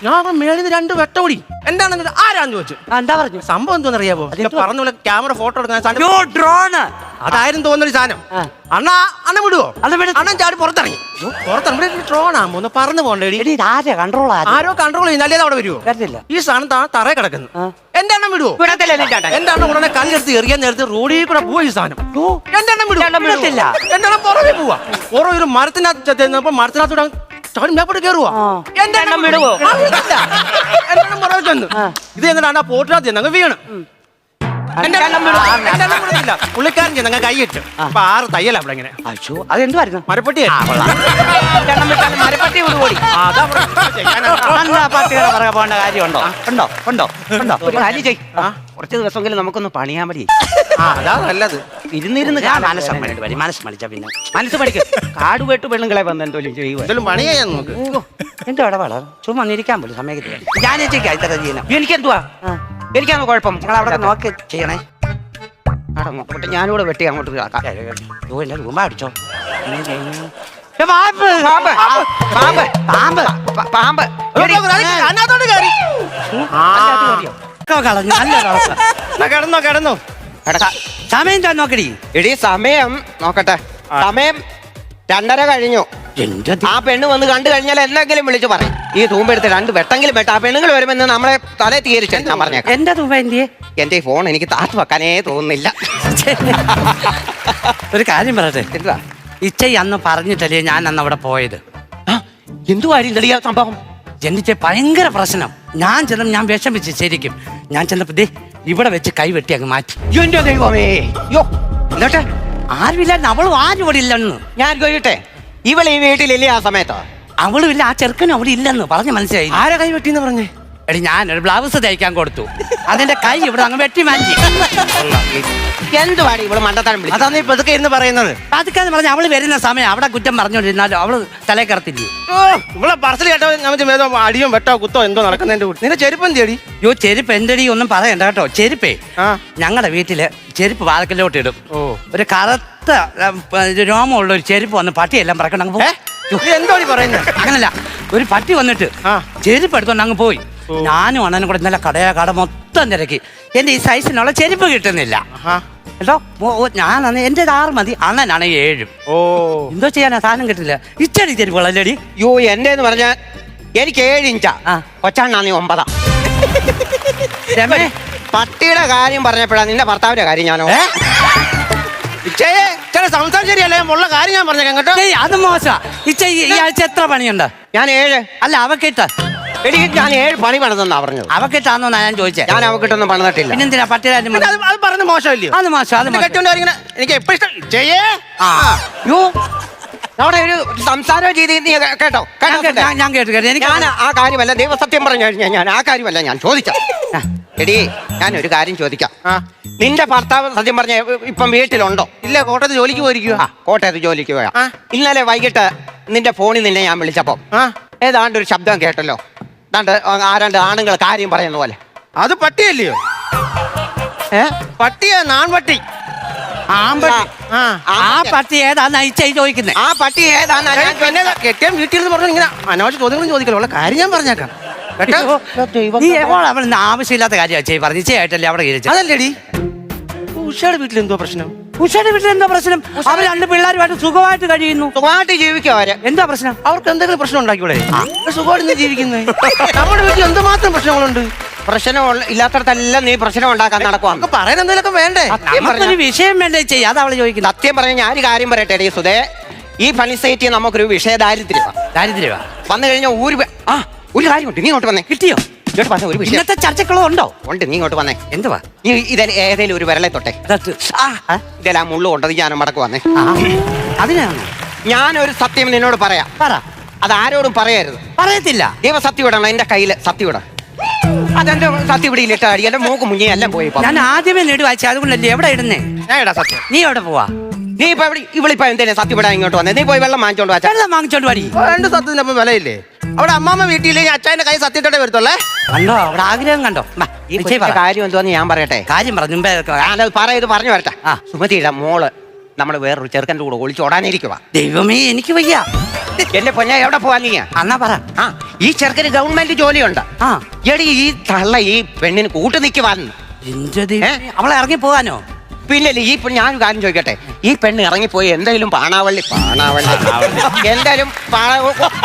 ഞാൻ മേളിൽ 2 വെട്ടോടി. എന്താണെന്ന് ആരാന്ന് ചോദിച്ചു. എന്താ പറഞ്ഞു? സംഭവം എന്തോന്ന് അറിയാമോ? പറഞ്ഞ പോലെ ക്യാമറ ഫോട്ടോ എടുക്കാൻ ഡ്രോണ് അതായിരുന്നു തോന്നുന്നൊരു സാധനം. അണ്ണൻ വിടുവോ? അണ്ണൻ ചാടി പുറത്തിറങ്ങി. ഡ്രോണാകുമ്പോ ഒന്ന് പറന്നു പോകണ്ടേടി. ആരോ കൺട്രോൾ ചെയ്യുന്ന അവിടെ വരുവോ? ഈ സാധനം തറ കിടക്കുന്നു. എന്റെ എണ്ണം വിടുവോ? എന്റെ എണ്ണം ഉടനെ കല്ലെടുത്ത് എറിയാൻ നേരത്തെ റോഡിൽ കൂടെ പോയി ഈ സാധനം. എന്റെ എണ്ണം വിടുവോ? എന്റെ എണ്ണം പുറമെ പോവാ. പുറം ഒരു മരത്തിനകത്ത് ചെന്നപ്പോ മരത്തിനകത്തൂടെ മേപ്പോട്ട് കയറുവാ. എന്റെ എണ്ണം വിടുവോ? എന്റെ എണ്ണം പുറമെ ചെന്നു. ഇത് എന്നിട്ടാണ് ആ പോട്ടിനകത്ത് ചെന്ന് അങ്ങ് വീണ്. പുള്ളിക്കാരൻ ചെന്ന് കൈയിട്ട് അപ്പൊ 6 തയ്യല അവിടെ ഇങ്ങനെ. അതെന്തുവായിരുന്നു? മരപ്പട്ടി. മരപ്പട്ടി വിടുപോടി. പട്ടികളെ പുറകെ പോകേണ്ട കാര്യമുണ്ടോ? ഉണ്ടോ ഉണ്ടോ ഉണ്ടോ? ഒരു കാര്യം ചെയ്, കുറച്ച് ദിവസമെങ്കിലും നമുക്കൊന്ന് പണിയാൻ മതി. അതാ നല്ലത്. ഇരുന്നിരുന്ന് മനസ്സ് മടിച്ച പിന്നെ മനസ്സ് പഠിക്കും. കാടുവേട്ട് പെണ്ണുങ്ങളെ വന്ന് എന്തോലും ചെയ്യുക. പണി ചെയ്യാൻ നോക്ക്. എന്തോ ഇടപാടാ, ചുമ്മാ ഇരിക്കാൻ പോലും സമയത്ത് ഞാൻ ഇത്ര ചെയ്യണം. എനിക്കെന്തുവാ? എനിക്കാണോ കുഴപ്പം? നിങ്ങൾ അവിടെ നോക്കി ചെയ്യണേ. ഞാനിവിടെ വെട്ടി അങ്ങോട്ട് എന്റെ രൂപ അടിച്ചോ. പാമ്പ് പാമ്പ് പാമ്പ് പാമ്പ് കിടന്നോ കിടന്നോ. സമയം ഞാൻ നോക്കടി. എടി സമയം നോക്കട്ടെ. സമയം 2:30 കഴിഞ്ഞു. ആ പെണ്ണ് വന്ന് കണ്ടു കഴിഞ്ഞാൽ എന്തെങ്കിലും വിളിച്ചു പറയും. ഈ തൂമ്പെടുത്ത് 2 വെട്ടെങ്കിലും വെട്ട. ആ പെണ്ണുങ്ങൾ വരുമെന്ന് നമ്മളെ തലേ തീയരിച്ചു ഞാൻ പറഞ്ഞേക്കാം. എന്റെ തൂമ്പ എന്തിയെ? എന്റെ ഫോൺ എനിക്ക് താഴ്ത്തു വെക്കാനേ തോന്നുന്നില്ല. ഒരു കാര്യം പറയട്ടെ. എന്താ ഇച്ചൈ അന്ന് പറഞ്ഞിട്ടല്ലേ ഞാൻ അന്ന് അവിടെ പോയത്? എന്തുവായിരുന്നു സംഭവം? എന്നിട്ട് ഭയങ്കര പ്രശ്നം. ഞാൻ ചെന്ന ഞാൻ വിഷമിച്ച് ശരിക്കും. ഞാൻ ചെന്നപ്പോ ദേ ഇവിടെ വെച്ച് കൈ വെട്ടി അങ്ങ് മാറ്റി. എന്റെ ദൈവമേ. യോ എന്നിട്ട് ആരുമില്ലായിരുന്നു. അവളും ആരും ഇവിടെ ഇല്ലെന്ന്. ഞാൻ ചോദിട്ടെ, ഇവൾ ഈ വീട്ടിലില്ലേ ആ സമയത്ത്? അവളും ഇല്ല, ആ ചെറുക്കനും അവിടെ ഇല്ലെന്ന് പറഞ്ഞ് മനസ്സിലായി. ആരെ കൈ വെട്ടിന്ന് പറഞ്ഞേ? എടി ഞാനൊരു ബ്ലൗസ് തയ്ക്കാൻ കൊടുത്തു. അതിന്റെ കൈ ഇവിടെ അങ്ങ് വെട്ടി മാറ്റി. എന്തുവാടി ഇവിടെ മണ്ടത്താൻ വിളി? അതാണ് ഇപ്പൊ ഇതൊക്കെ എന്ന് പറയുന്നത്. അതൊക്കെന്ന് പറഞ്ഞ അവള് വരുന്ന സമയം അവിടെ കുറ്റം പറഞ്ഞോണ്ടിരുന്നാലും അവള് തലേ കറത്തില്ലേ. ഇവിടെ പറച്ചിൽ കേട്ടോ നമുക്ക് അടിയോ വെട്ടോ കുത്തോ എന്തോ നടക്കുന്നതിന്റെ കൂട്ടി. നിന്റെ ചെരുപ്പ് എന്തിയടി? യോ ചെരുപ്പ് എന്റെടി ഒന്നും പറയണ്ട കേട്ടോ. ചെരുപ്പേ ഞങ്ങളുടെ വീട്ടില് ചെരുപ്പ് വാതിക്കലോട്ട് ഇടും. ഒരു കറുത്ത രോമമുള്ള ഒരു ചെരുപ്പ് വന്ന് പട്ടിയെല്ലാം പറക്കണം. എന്തോ പറയുന്നത്? അങ്ങനല്ല, ഒരു പട്ടി വന്നിട്ട് ചെരുപ്പ് എടുത്തോണ്ട് അങ്ങ് പോയി. ഞാനും അണ്ണനും കൂടെ ഇന്നലെ കട മൊത്തം തിരക്കി. എന്റെ ഈ സൈസിനുള്ള ചെരുപ്പ് കിട്ടുന്നില്ല കേട്ടോ. ഞാൻ എന്റെ 6 മതി, അണ്ണനാണ് 7. എന്തോ ചെയ്യാനാ, സാധനം കിട്ടില്ല. ഇച്ചടി ചെരുപ്പുകളല്ലേടി? യോ എന്റെ എന്ന് പറഞ്ഞാൽ എനിക്ക് 7 ഇഞ്ചാ. കൊച്ചാണ്ണാ നീ 9. പട്ടിയുടെ കാര്യം പറഞ്ഞപ്പോഴാ നിന്റെ ഭർത്താവിന്റെ കാര്യം ഞാനോ സംസാരം ശരിയല്ലേ? ഉള്ള കാര്യം ഞാൻ പറഞ്ഞേക്കാം കേട്ടോ. അത് മോശം. ഈ ആഴ്ച എത്ര പണിയുണ്ട്? ഞാൻ 7. അല്ല അവക്കിട്ട ഞാൻ 7 പണി പണിതെന്നാ പറഞ്ഞത്. അവക്കിട്ടാന്നോ ഞാൻ ചോദിച്ചത്? ഞാൻ അവക്കിട്ടൊന്നും പണിതിട്ടില്ല. പിന്നെന്തിനാ പട്ടിയുടെ അത് പറഞ്ഞ മോശമല്ലേ? അത് മോശം. അത് എനിക്ക് എപ്പോ ഇഷ്ടം ചെയ്യേ. അവിടെ ഒരു സംസാരം ചെയ്ത് നീ കേട്ടോ? ഞാൻ കേട്ടു. ഞാൻ ആ കാര്യമല്ല, ദൈവസത്യം പറഞ്ഞു കഴിഞ്ഞാൽ ഞാൻ ആ കാര്യമല്ല ഞാൻ ചോദിക്കാം. എടീ ഞാൻ ഒരു കാര്യം ചോദിക്കാം. നിന്റെ ഭർത്താവ് സത്യം പറഞ്ഞ ഇപ്പം വീട്ടിലുണ്ടോ? ഇല്ല, കോട്ടയത്ത് ജോലിക്ക് പോയിരിക്കുക. കോട്ടയത്ത് ജോലിക്ക് പോയാ? ഇന്നലെ വൈകിട്ട് നിന്റെ ഫോണിൽ നിന്നെ ഞാൻ വിളിച്ചപ്പോ ഏതാണ്ട് ഒരു ശബ്ദം കേട്ടല്ലോ. ആരാണ്ട് ആണുങ്ങൾ കാര്യം പറയുന്ന പോലെ. അത് പട്ടിയല്ലയോ? പട്ടിയാ, നാൺപട്ടി. ആ പട്ടി ഏതാന്ന് അയച്ചായി ചോദിക്കുന്നത്? ആ പട്ടി ഏതാന്ന് കെട്ടിയ വീട്ടിൽ നിന്ന് പറഞ്ഞു ഇങ്ങനെ അനാവശ്യ ചോദ്യങ്ങളും ചോദിക്കല്ലോ. ഉള്ള കാര്യം ഞാൻ പറഞ്ഞേക്കാം. ആവശ്യമില്ലാത്ത കാര്യം പറഞ്ഞു ആയിട്ടല്ലേ അവിടെ അതല്ലേടി ഉഷയുടെ വീട്ടിൽ എന്തോ പ്രശ്നം? ഉഷയുടെ വീട്ടിൽ എന്തോ പ്രശ്നം? അവർ 2 പിള്ളേരുമായിട്ട് സുഖമായിട്ട് കഴിയുന്നു. സുഖമായിട്ട് ജീവിക്കും അവര്. എന്താ പ്രശ്നം? അവർക്ക് എന്തെങ്കിലും പ്രശ്നം ഉണ്ടാക്കിവിടെ? സുഖമായിട്ട് ജീവിക്കുന്നത്. നമ്മുടെ വീട്ടിൽ എന്തുമാത്രം പ്രശ്നങ്ങളുണ്ട്. പ്രശ്നം ഇല്ലാത്തടത്തെല്ലാം നീ പ്രശ്നം ഉണ്ടാക്കാൻ നടക്കുവാ. പറയാൻ എന്തെങ്കിലുമൊക്കെ വേണ്ടേ? നമുക്കൊരു വിഷയം വേണ്ടേ ചെയ്യാം. അതാ അവള് ചോദിക്കുന്നത്. സത്യം പറഞ്ഞ ഞാൻ ഒരു കാര്യം പറയട്ടെ ഡി സുധേ, ഈ ഫണി സൈറ്റിൽ നമുക്കൊരു വിഷയ ദാരിദ്ര്യമാ വന്നു കഴിഞ്ഞാൽ ഒരു കാര്യമുണ്ട്. നീ ഇങ്ങോട്ട് വന്നേ. കിട്ടിയോ? ഒരു വിഷയം ഇന്നത്തെ ചർച്ചകളോ ഉണ്ടോ? ഉണ്ട്. നീ ഇങ്ങോട്ട് വന്നേ. എന്തുവാ? നീ ഏതെങ്കിലും ഒരു വിരലെ തൊട്ടെ. ഇതെല്ലാം മുള്ളു കൊണ്ടത് ഞാൻ മടക്ക് വന്നേ. അതിനാണ് ഞാനൊരു സത്യം നിന്നോട് പറയാം. പറ. അത് ആരോടും പറയരുത്. പറയത്തില്ല. ദൈവ സത്യം ഇടണം. എന്റെ കയ്യില് സത്യം ഇട. അതെന്റെ സത്യം ഇവിടെ ഇട്ട അടി. എന്റെ മൂക്ക് മുങ്ങി എല്ലാം പോയി. ഞാൻ ആദ്യമേ നെടു വായിച്ചു. അതുകൊണ്ടല്ലേ എവിടെ ഇടുന്നേ? ഞാൻ ഇടാ സത്യം. നീ എവിടെ പോവാ? നീ ഇപ്പൊ ഇവളിപ്പോ എന്തിനാ സത്യം ഇടാൻ ഇങ്ങോട്ട് വന്നേ? നീ പോയി വെള്ളം വാങ്ങിച്ചോണ്ട് വാ. വെള്ളം വാങ്ങിച്ചോണ്ട് വാടി. 2 സത്യത്തിനപ്പം വിലയില്ലേ? അവിടെ അമ്മാമ്മ വീട്ടിലെ അച്ഛന്റെ കൈ സത്യത്തോടെ വരുത്തുള്ളേ. കണ്ടോ അവിടെ ആഗ്രഹം കണ്ടോ വാ, ഈ നിശ്ചയം പറ. കാര്യം എന്തോന്ന് ഞാൻ പറയട്ടെ. കാര്യം പറഞ്ഞു മുമ്പേ ഞാനത് പറയത് പറഞ്ഞു വരട്ടെ. ആ. സുമതിയുടെ മോള് നമ്മൾ വേറൊരു ചെറുക്കൻ്റെ കൂടെ ഒളിച്ചോടാനിരിക്കുക. ദൈവമേ എനിക്ക് വയ്യ. എന്റെ പൊന്ന എവിടെ പോവാൻ നീ? എന്നാ പറ. ആ ഈ ചെറുക്കന് ഗവൺമെന്റ് ജോലിയുണ്ട്. ആ എടി ഈ തള്ള ഈ പെണ്ണിന് കൂട്ടു നിൽക്കുവാൻ. എന്റെ ദൈവമേ, അവളെ ഇറങ്ങി പോകാനോ? പിന്നല്ലേ ഈ ഞാൻ കാര്യം ചോദിക്കട്ടെ, ഈ പെണ്ണ് ഇറങ്ങിപ്പോയി എന്തായാലും പാണാവള്ളി എന്തായാലും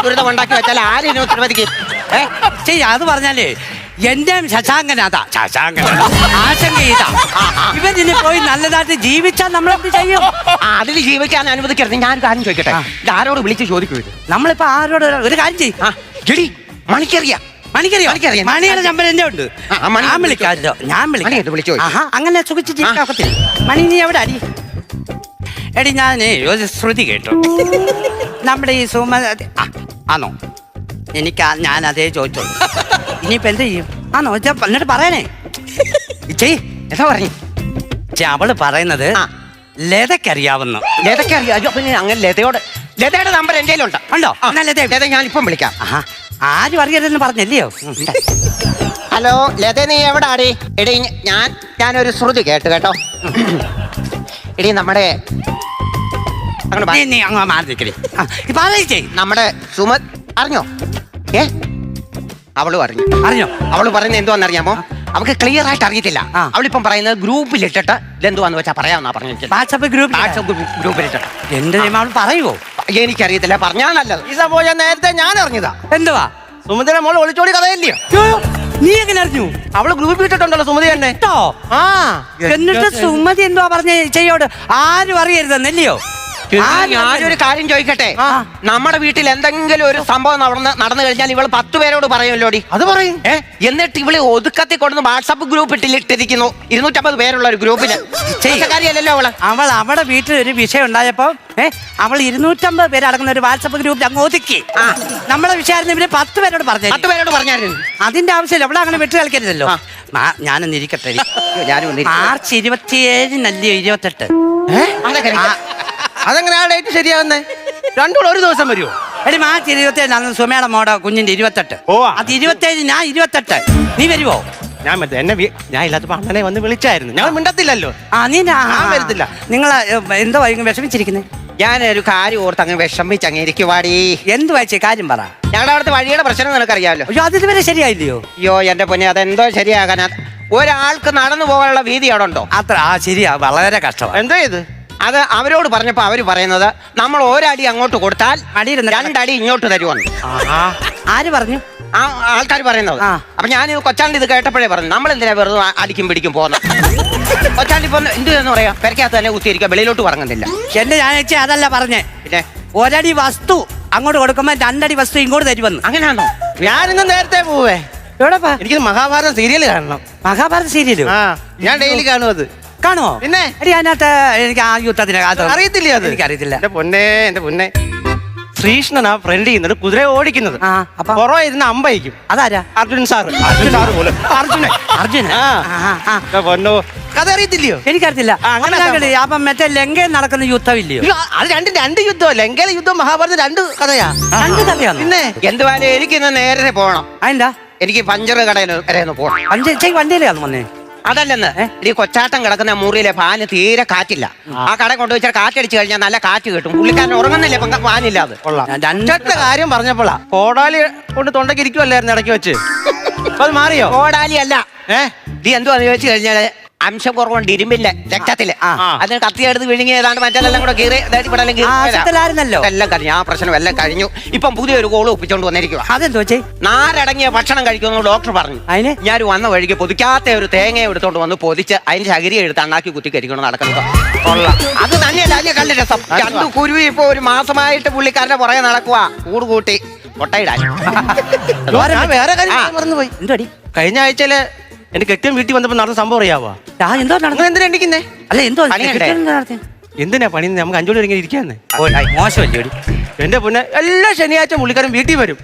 ദുരിതം ഉണ്ടാക്കി വെച്ചാൽ ആരും ഉത്തരവാദിക്കും. ശരി, അത് പറഞ്ഞാലേ എന്റെ ശശാങ്കനാഥാ ആശങ്ക ഇതാ. ഇവൻ ഇനി പോയി നല്ലതായിട്ട് ജീവിച്ചാൽ നമ്മളെന്ത് ചെയ്യും? അതിൽ ജീവിക്കാൻ അനുവദിക്കരുത്. ഞാൻ കാര്യം ചോദിക്കട്ടെ, ഇത് ആരോട് വിളിച്ച് ചോദിക്കരുത്. നമ്മളിപ്പോ ആരോട് ഒരു കാര്യം ചെയ്യും. എടി മണിക്കറിയാം. മണിയുടെ നമ്പർ എന്റെ ഉണ്ട്. ഞാൻ വിളിക്കാമല്ലോ. വിളിച്ചു. അങ്ങനെ സുഖിച്ച് ജീവിക്കാക്കത്തില്ല. മണി നീ എവിടെ അടി? എടി ഞാൻ ഒരു ശ്രുതി കേട്ടു. നമ്മുടെ ഈ ആണോ? ഞാൻ അതേ ചോദിച്ചോളൂ. ഇനിയിപ്പോ എന്ത് ചെയ്യും? ആണോ എന്നിട്ട് പറയണേ. എന്താ പറഞ്ഞു? അവള് പറയുന്നത് ലതയ്ക്കറിയാവുന്നു. ലതയ്ക്കറിയാം. പിന്നെ അങ്ങനെ ലതയുടെ നമ്പർ എന്റെ കയ്യിലുണ്ട്. ഉണ്ടോ? ലത ഞാൻ ഇപ്പം വിളിക്കാം. ആരും അറിയരുതെന്ന് പറഞ്ഞല്ലയോ? ഹലോ ലത, നീ എവിടെ ആടി? എടി ഞാനൊരു ശ്രുതി കേട്ടോ. എടി നമ്മുടെ നീ അങ്ങ് മാറി നിൽക്കണേ. നമ്മുടെ സുമ അറിഞ്ഞോ? അവള് അറിഞ്ഞോ? അവള് പറയുന്നത് എന്തുവാന്നറിയാമോ? അവൾക്ക് ക്ലിയർ ആയിട്ട് അറിയത്തില്ല. അവളിപ്പം പറയുന്നത് ഗ്രൂപ്പിലിട്ടിട്ട് ഇതെന്തുവാന്ന് വെച്ചാൽ പറയാമെന്നാ പറഞ്ഞു. വാട്സാപ്പ് ഗ്രൂപ്പിലിട്ടിട്ട് എന്റെ അവൾ പറയുവോ? എനിക്കറിയത്തില്ല, പറഞ്ഞാൽ നല്ലത്. ഈ സംഭവം ഞാൻ നേരത്തെ അറിഞ്ഞതാ. എന്തുവാ? സുമതിയുടെ മോള് ഒളിച്ചോടി കഥയല്ലയോ? നീ എങ്ങനെ അറിഞ്ഞു? അവള് ഗ്രൂപ്പ് ഇട്ടിട്ടുണ്ടല്ലോ സുമതി തന്നെ. എന്നിട്ട് സുമതി എന്തുവാ പറഞ്ഞ ചെയ്യോട് ആരും അറിയരുതെന്നല്ലയോ? ഞാനൊരു കാര്യം ചോദിക്കട്ടെ, നമ്മുടെ വീട്ടിൽ എന്തെങ്കിലും ഒരു സംഭവം നടന്നു കഴിഞ്ഞാൽ ഇവള് 10 പേരോട് പറയുമല്ലോടി. അത് പറയും. എന്നിട്ട് ഇവള് ഒതുക്കത്തി കൊണ്ടു വാട്സാപ്പ് ഗ്രൂപ്പിട്ടിരിക്കുന്നു. 250 പേരുള്ള ഒരു ഗ്രൂപ്പില്. കാര്യമല്ലല്ലോ അവള്. അവളുടെ വീട്ടിൽ ഒരു വിഷയം ഉണ്ടായപ്പോ അവൾ 250 പേര് അടങ്ങുന്ന ഒരു വാട്സാപ്പ് ഗ്രൂപ്പിൽ അങ്ങ് ഒതുക്കി. നമ്മളെ വിഷയം ഇവര് 10 പേരോട് പറഞ്ഞു. 10 പേരോട് പറഞ്ഞായിരുന്നു. അതിന്റെ ആവശ്യമില്ല. അവിടെ അങ്ങനെ വിട്ട് കളിക്കരുതല്ലോ. ഞാനൊന്ന് ഇരിക്കട്ടെ. മാർച്ച് 27 28. അതെങ്ങനെ ആ ഡേറ്റ് ശരിയാവുന്നേ? രണ്ടുകൂടെ ഒരു ദിവസം വരുമോ? എടി മാർച്ച് 27 സുമയുടെ മോടെ കുഞ്ഞിന്റെ 28. അത് 27, ഞാൻ 28. നീ വരുവോ? ഞാൻ ഇല്ലാത്തപ്പോ അണ്ണനെ വന്ന് വിളിച്ചായിരുന്നു. ഞാൻ മിണ്ടത്തില്ലല്ലോ. വരത്തില്ല. നിങ്ങൾ എന്തോ വിഷമിച്ചിരിക്കുന്നത്? ഞാനൊരു കാര്യം ഓർത്ത് അങ്ങ് വിഷമിച്ച് അങ്ങേരിക്കുവാടി. എന്ത് വായിച്ചേ കാര്യം പറ. ഞങ്ങളുടെ അവിടുത്തെ വഴിയുടെ പ്രശ്നം നിനക്കറിയാമല്ലോ. അയ്യോ, അത് ഇതുവരെ ശരിയായില്ലയോ? അയ്യോ എന്റെ പൊന്നെ, അതെന്തോ ശരിയാകാനാ? ഒരാൾക്ക് നടന്നു പോകാനുള്ള വീതി അവിടെ ഉണ്ടോ? അത്ര ശരിയാ, വളരെ കഷ്ടമാണ്. എന്തോ ഇത്? അത് അവരോട് പറഞ്ഞപ്പോ അവര് പറയുന്നത് നമ്മൾ ഒരടി അങ്ങോട്ട് കൊടുത്താൽ 2 അടി ഇങ്ങോട്ട് തരുമെന്ന്. ആര് പറഞ്ഞു? ആൾക്കാർ പറയുന്നത്. അപ്പൊ ഞാൻ കൊച്ചാണ്ടി ഇത് കേട്ടപ്പോഴേ പറഞ്ഞു, നമ്മൾ എന്തിനാ വെറുതെ അടിക്കും പിടിക്കും പോകുന്നത്? കൊച്ചാണ്ടി ഇപ്പൊ എന്തെന്ന് പറയാ, പെരക്കകത്ത് തന്നെ കുത്തിയിരിക്കുക, വെളിയിലോട്ട് പറഞ്ഞില്ല. എന്റെ ഞാൻ അതല്ല പറഞ്ഞേ. പിന്നെ ഒരടി വസ്തു അങ്ങോട്ട് കൊടുക്കുമ്പോ 2 അടി വസ്തു ഇങ്ങോട്ട് തരുമെന്ന്. അങ്ങനെയാണോ? ഞാനിന്ന് നേരത്തെ പോവേ. എവിടെപ്പാ? എനിക്ക് മഹാഭാരത സീരിയൽ കാണണം. മഹാഭാരത സീരിയല്? ഞാൻ ഡെയിലി കാണും. അത് കാണുമോ? പിന്നെ അതിനകത്ത് എനിക്ക് ആ യുദ്ധത്തിന് അറിയത്തില്ലേ? അത് എനിക്കറിയത്തില്ല. എന്റെ പൊന്നെ ശ്രീകൃഷ്ണനാ ഫ്രണ്ട് ചെയ്യുന്നത്, കുതിര ഓടിക്കുന്നത്. പുറമെ ഇരുന്ന് അമ്പയിക്കും. അതാരാ? അർജുൻ സാറ് പോലും. അർജുന പൊന്നോ, കഥ അറിയത്തില്ലയോ? എനിക്കറിയത്തില്ല. അപ്പൊ മറ്റേ ലങ്കയിൽ നടക്കുന്ന യുദ്ധം ഇല്ലയോ? അത് രണ്ട് യുദ്ധം. ലങ്കയിലെ യുദ്ധം മഹാഭാരതം 2 കഥയാ. 2 കഥയാണ്. പിന്നെ എന്തുവായാലും എനിക്കിന്ന് നേരെ പോകണം. അതെന്താ? എനിക്ക് പഞ്ചർ കടയിൽ വരെ ഒന്ന് പോകണം. വണ്ടിയിലാണ് വന്നേ. അതല്ലെന്ന്, ഈ കൊച്ചാട്ടം കിടക്കുന്ന മുറിയിലെ ഫാന് തീരെ കാറ്റില്ല. ആ കട കൊണ്ടുവച്ചാൽ കാറ്റടിച്ചു കഴിഞ്ഞാൽ നല്ല കാറ്റ് കിട്ടും. പുള്ളിക്കാരൻ ഉറങ്ങുന്നില്ല ഫാനില്ലാതെ. രണ്ടത്തെ കാര്യം പറഞ്ഞപ്പോളാ കോടാലി കൊണ്ട് തൊണ്ടയ്ക്ക് ഇരിക്കുവല്ലായിരുന്നു ഇടയ്ക്ക് വെച്ച്. അത് മാറിയോ? കോടാലി അല്ല. നീ എന്തുവാന്ന് ചോദിച്ചു കഴിഞ്ഞാല് അംശം കുറവുണ്ട് ഇരുമ്പില്ല രക്തത്തില്. അതിന് കത്തിയെടുത്ത് വിഴുങ്ങി ഏതാണ്ട് മറ്റെല്ലാം കൂടെ കീറി എല്ലാം കഴിഞ്ഞു. ആ പ്രശ്നം എല്ലാം കഴിഞ്ഞു. ഇപ്പം പുതിയൊരു കോള് ഒപ്പിച്ചോണ്ട് വന്നിരിക്കുക. അതെന്തോ നാരടങ്ങിയ ഭക്ഷണം കഴിക്കുമെന്ന് ഡോക്ടർ പറഞ്ഞു. ഞാൻ വന്ന വഴിക്ക് പൊതിക്കാത്ത ഒരു തേങ്ങ എടുത്തോണ്ട് വന്ന് പൊതിച്ച് അതിന് ചകിരി എടുത്ത് അണ്ണാക്കി കുത്തി കരിക്കണം നടക്കുന്നത്. അത് തന്നെയല്ല അതിനെ കണ്ട രസം. 2 കുരുവി ഇപ്പൊ ഒരു മാസമായിട്ട് പുള്ളിക്കാരന്റെ പുറകെ നടക്കുക. കൂട്ടി കൊട്ടയിടാൻ. വേറെ കാര്യം മറന്നുപോയി. എന്തോടി? കഴിഞ്ഞ ആഴ്ചയില് എന്റെ കെട്ടിയും വീട്ടിൽ വന്നപ്പോ നടന്ന സംഭവം അറിയാവോ? എന്തോ എന്തിനാ എണ്ണിക്കുന്നേ? അല്ല എന്തോ എന്തിനാ പണി? നമുക്ക് 5 മണി ഇങ്ങനെ ഇരിക്കാന്ന്. മോശമല്ലേ എന്റെ പൊന്നെ, എല്ലാ ശനിയാഴ്ച പുള്ളിക്കാരൻ വീട്ടിൽ വരും.